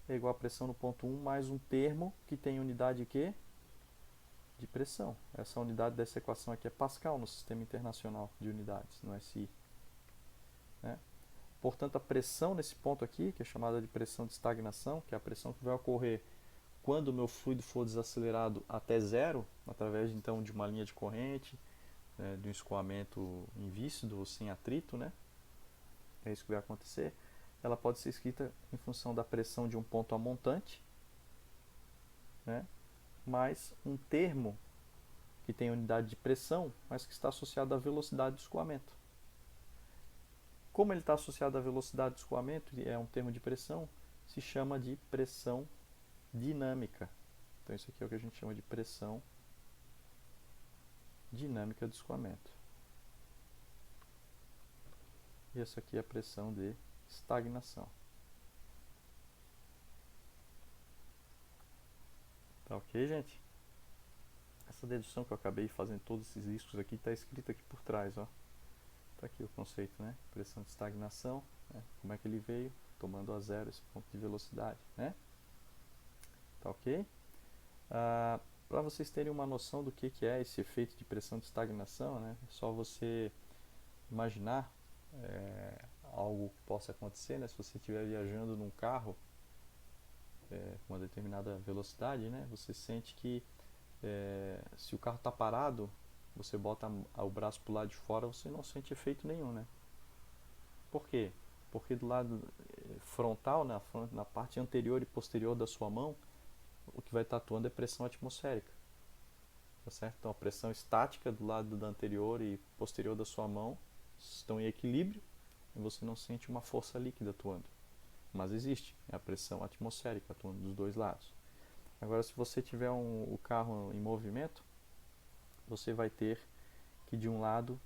é igual a pressão no ponto 1 mais um termo que tem unidade de quê? De pressão. Essa unidade dessa equação aqui é Pascal no Sistema Internacional de Unidades, no SI. Né? Portanto, a pressão nesse ponto aqui, que é chamada de pressão de estagnação, que é a pressão que vai ocorrer quando o meu fluido for desacelerado até zero, através então de uma linha de corrente, de um escoamento invícido ou sem atrito, né? É isso que vai acontecer. Ela pode ser escrita em função da pressão de um ponto a montante, né? Mais um termo que tem unidade de pressão, mas que está associado à velocidade de escoamento. Como ele está associado à velocidade de escoamento, e é um termo de pressão, se chama de pressão dinâmica. Então isso aqui é o que a gente chama de pressão dinâmica de escoamento. E essa aqui é a pressão de estagnação. Tá ok, gente? Essa dedução que eu acabei fazendo todos esses riscos aqui está escrito aqui por trás, ó. Tá aqui o conceito, né? Pressão de estagnação, né? Como é que ele veio? Tomando a zero esse ponto de velocidade, né? Tá ok? Para vocês terem uma noção do que é esse efeito de pressão de estagnação, né? É só você imaginar algo que possa acontecer, né? Se você estiver viajando num carro com uma determinada velocidade, né? Você sente que se o carro está parado, você bota o braço para o lado de fora, você não sente efeito nenhum, né? Por quê? Porque do lado frontal, na parte anterior e posterior da sua mão, o que vai estar atuando é pressão atmosférica. Tá certo? Então a pressão estática do lado da anterior e posterior da sua mão estão em equilíbrio e você não sente uma força líquida atuando. Mas existe, é a pressão atmosférica atuando dos dois lados. Agora, se você tiver o carro em movimento, você vai ter que de um lado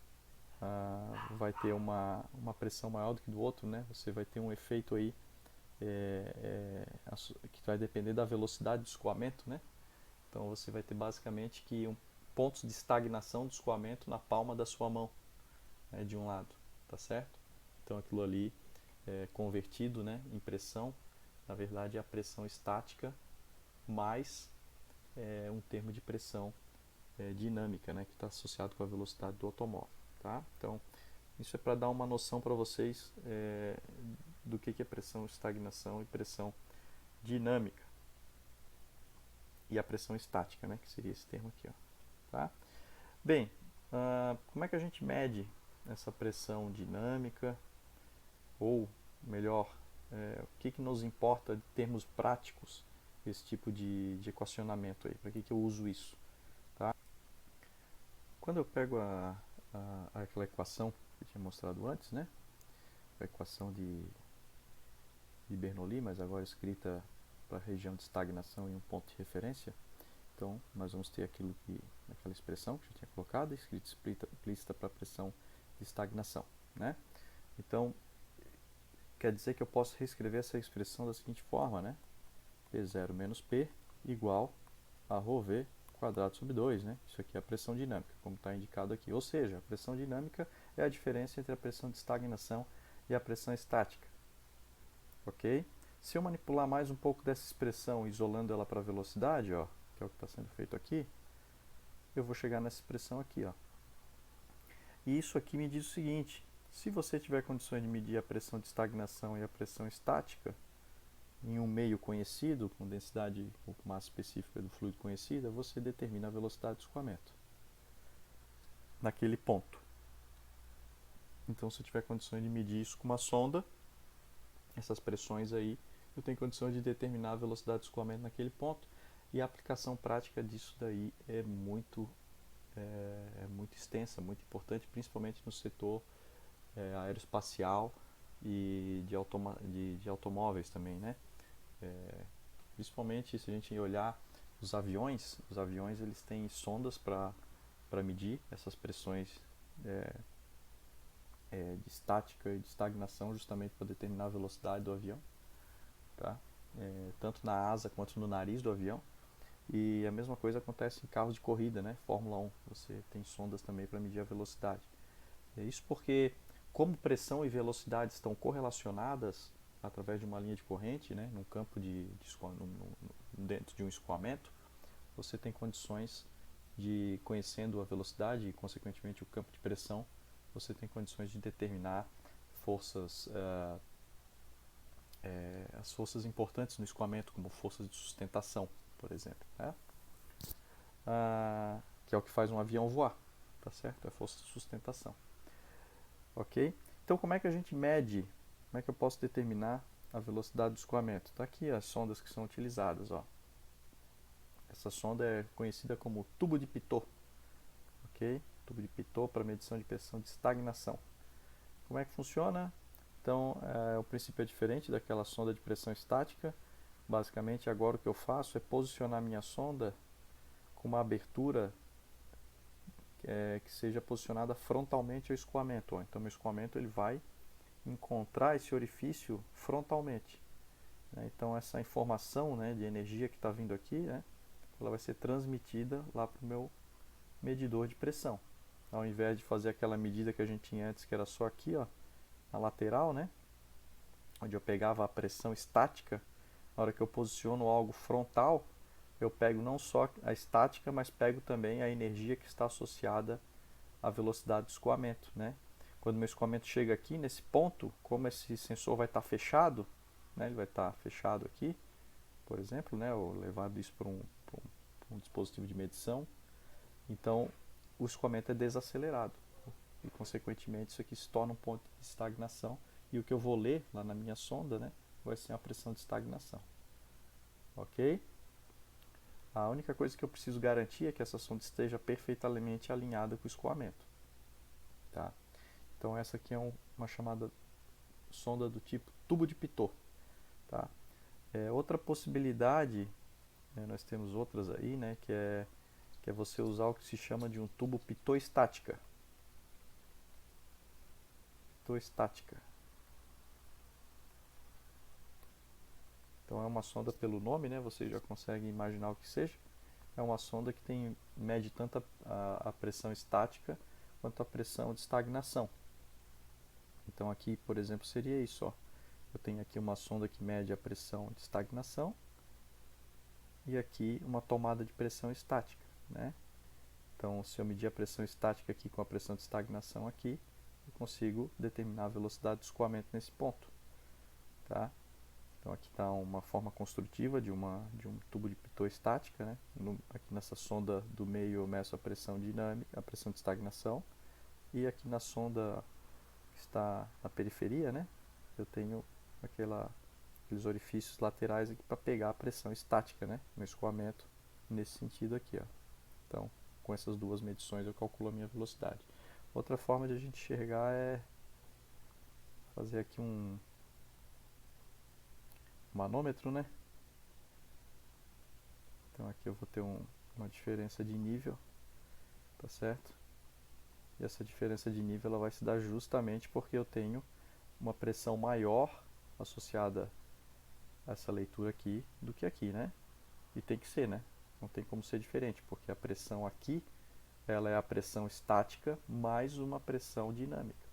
vai ter uma pressão maior do que do outro, né? Você vai ter um efeito aí que vai depender da velocidade do escoamento, né? Então você vai ter basicamente que pontos de estagnação do escoamento na palma da sua mão, né, de um lado, tá certo? Então aquilo ali convertido, né, em pressão, na verdade é a pressão estática mais um termo de pressão dinâmica, né, que está associado com a velocidade do automóvel. Tá? Então, isso é para dar uma noção para vocês do que é pressão estagnação e pressão dinâmica. E a pressão estática, né, que seria esse termo aqui. Ó, tá? Bem, como é que a gente mede essa pressão dinâmica? Ou, melhor, o que nos importa de termos práticos esse tipo de equacionamento aí? Para que eu uso isso? Tá? Quando eu pego aquela equação que eu tinha mostrado antes, né? A equação de Bernoulli, mas agora escrita para a região de estagnação em um ponto de referência. Então, nós vamos ter aquela expressão que eu tinha colocado, escrita explícita para a pressão de estagnação, né? Então, quer dizer que eu posso reescrever essa expressão da seguinte forma, né? P0 menos P igual a ρV quadrado sobre 2, né? Isso aqui é a pressão dinâmica, como está indicado aqui. Ou seja, a pressão dinâmica é a diferença entre a pressão de estagnação e a pressão estática. Ok? Se eu manipular mais um pouco dessa expressão, isolando ela para a velocidade, ó, que é o que está sendo feito aqui, eu vou chegar nessa expressão aqui, ó. E isso aqui me diz o seguinte: se você tiver condições de medir a pressão de estagnação e a pressão estática em um meio conhecido, com densidade ou massa específica do fluido conhecida, você determina a velocidade de escoamento naquele ponto. Então, se eu tiver condições de medir isso com uma sonda, essas pressões aí, eu tenho condições de determinar a velocidade de escoamento naquele ponto. E a aplicação prática disso daí é muito extensa, muito importante, principalmente no setor aeroespacial e de automóveis também, né? Principalmente se a gente olhar os aviões eles têm sondas para medir essas pressões de estática e de estagnação, justamente para determinar a velocidade do avião, tá? Tanto na asa quanto no nariz do avião. E a mesma coisa acontece em carros de corrida, né? Fórmula 1, você tem sondas também para medir a velocidade. Isso porque, como pressão e velocidade estão correlacionadas através de uma linha de corrente, né, num campo dentro de um escoamento, você tem condições de, conhecendo a velocidade e, consequentemente, o campo de pressão, você tem condições de determinar forças, as forças importantes no escoamento, como forças de sustentação, por exemplo, né? Que é o que faz um avião voar, tá certo? É a força de sustentação. Ok? Então, como é que a gente mede? Como é que eu posso determinar a velocidade do escoamento? Está aqui as sondas que são utilizadas. Ó. Essa sonda é conhecida como tubo de Pitot. Ok? Tubo de Pitot para medição de pressão de estagnação. Como é que funciona? Então, o princípio é diferente daquela sonda de pressão estática. Basicamente, agora o que eu faço é posicionar minha sonda com uma abertura que seja posicionada frontalmente ao escoamento. Ó. Então, meu escoamento ele vai encontrar esse orifício frontalmente. Então, essa informação, né, de energia que está vindo aqui, né, ela vai ser transmitida lá para o meu medidor de pressão. Ao invés de fazer aquela medida que a gente tinha antes, que era só aqui, ó, na lateral, né, onde eu pegava a pressão estática, na hora que eu posiciono algo frontal, eu pego não só a estática, mas pego também a energia que está associada à velocidade do escoamento, né? Quando meu escoamento chega aqui nesse ponto, como esse sensor vai estar fechado, né, ele vai estar fechado aqui, por exemplo, né, ou levado isso para um dispositivo de medição, então o escoamento é desacelerado e, consequentemente, isso aqui se torna um ponto de estagnação e o que eu vou ler lá na minha sonda, né, vai ser a pressão de estagnação. Ok? A única coisa que eu preciso garantir é que essa sonda esteja perfeitamente alinhada com o escoamento. Tá? Então essa aqui é uma chamada sonda do tipo tubo de Pitot. Tá? Outra possibilidade, né, nós temos outras aí, né, que é você usar o que se chama de um tubo Pitot estática. Pitot estática. Então é uma sonda pelo nome, né, você já consegue imaginar o que seja. É uma sonda que mede tanto a pressão estática quanto a pressão de estagnação. Então aqui, por exemplo, seria isso. Ó. eu tenho aqui uma sonda que mede a pressão de estagnação e aqui uma tomada de pressão estática, né? Então, se eu medir a pressão estática aqui com a pressão de estagnação aqui, eu consigo determinar a velocidade de escoamento nesse ponto, tá? Então, aqui está uma forma construtiva de um tubo de pitot estática, né? Aqui nessa sonda do meio eu meço a pressão dinâmica, a pressão de estagnação, e aqui na sonda que está na periferia, né? Eu tenho aqueles orifícios laterais aqui para pegar a pressão estática, né? No escoamento, nesse sentido aqui, ó. Então, com essas duas medições eu calculo a minha velocidade. Outra forma de a gente enxergar é fazer aqui um manômetro, né? Então aqui eu vou ter uma diferença de nível, tá certo? E essa diferença de nível ela vai se dar justamente porque eu tenho uma pressão maior associada a essa leitura aqui do que aqui, né? E tem que ser, né? Não tem como ser diferente, porque a pressão aqui ela é a pressão estática mais uma pressão dinâmica.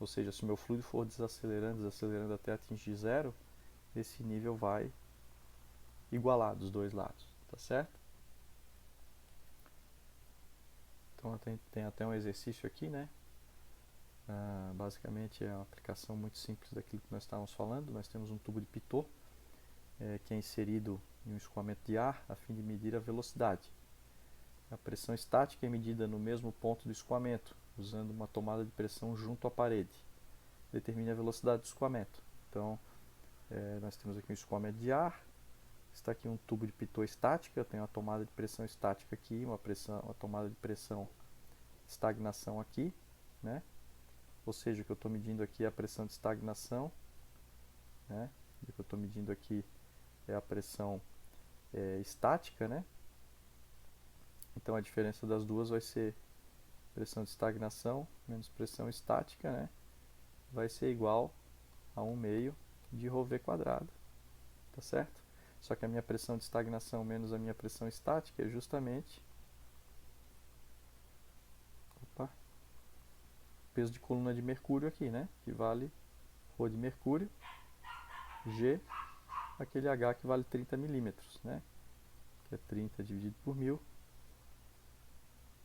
Ou seja, se o meu fluido for desacelerando até atingir zero, esse nível vai igualar dos dois lados, tá certo? Então tem até um exercício aqui, né? Basicamente é uma aplicação muito simples daquilo que nós estávamos falando. Nós temos um tubo de pitot que é inserido em um escoamento de ar a fim de medir a velocidade. A pressão estática é medida no mesmo ponto do escoamento, usando uma tomada de pressão junto à parede. Determine a velocidade do escoamento. Então, nós temos aqui um escoamento de ar, está aqui um tubo de pitot estática, eu tenho uma tomada de pressão estática aqui, uma tomada de pressão de estagnação aqui, né? Ou seja, o que eu estou medindo aqui é a pressão de estagnação, né? E o que eu estou medindo aqui é a pressão estática, né? Então a diferença das duas vai ser pressão de estagnação menos pressão estática, né? Vai ser igual a 1/2 de ρV quadrado, tá certo? Só que a minha pressão de estagnação menos a minha pressão estática é justamente peso de coluna de mercúrio aqui, né? Que vale ρ de mercúrio, G, aquele H que vale 30 milímetros, né? Que é 30 dividido por 1000,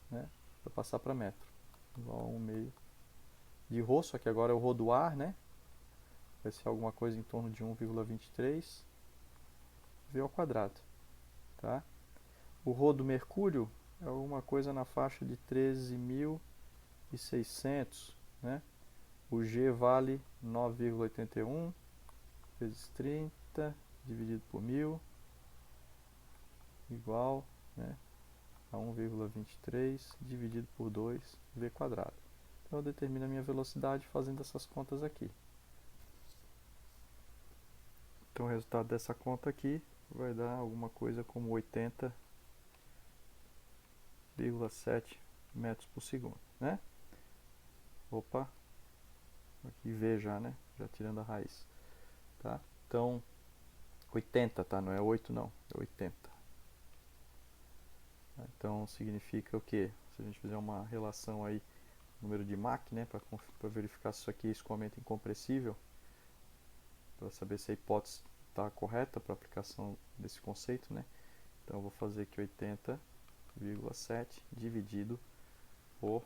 né? Para passar para metro. Igual a 1/2 de ρ, só que agora é o ρ do ar, né? Vai ser alguma coisa em torno de 1,23 V ao quadrado, tá? O ρ do mercúrio é alguma coisa na faixa de 13.600, né? O G vale 9,81 vezes 30 dividido por 1000 igual, né, a 1,23 dividido por 2 V quadrado. Então eu determino a minha velocidade fazendo essas contas aqui. Então o resultado dessa conta aqui vai dar alguma coisa como 80,7 metros por segundo, né? Opa, aqui V já, né? Já tirando a raiz, tá? Então 80, tá? Não é 8 não, é 80. Então significa o que? Se a gente fizer uma relação aí, número de Mach, né, para verificar se isso aqui é escoamento incompressível, para saber se a hipótese está correta para a aplicação desse conceito, né? Então eu vou fazer aqui 80,7 dividido por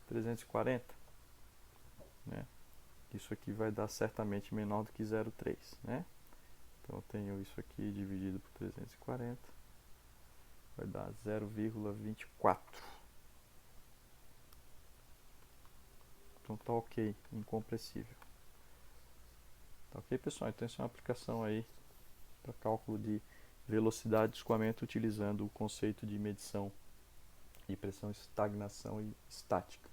340, né? Isso aqui vai dar certamente menor do que 0,3, né? Então eu tenho isso aqui dividido por 340, vai dar 0,24. Então tá ok, incompressível. Tá ok, pessoal? Então essa é uma aplicação aí para cálculo de velocidade de escoamento utilizando o conceito de medição de pressão, estagnação e estática.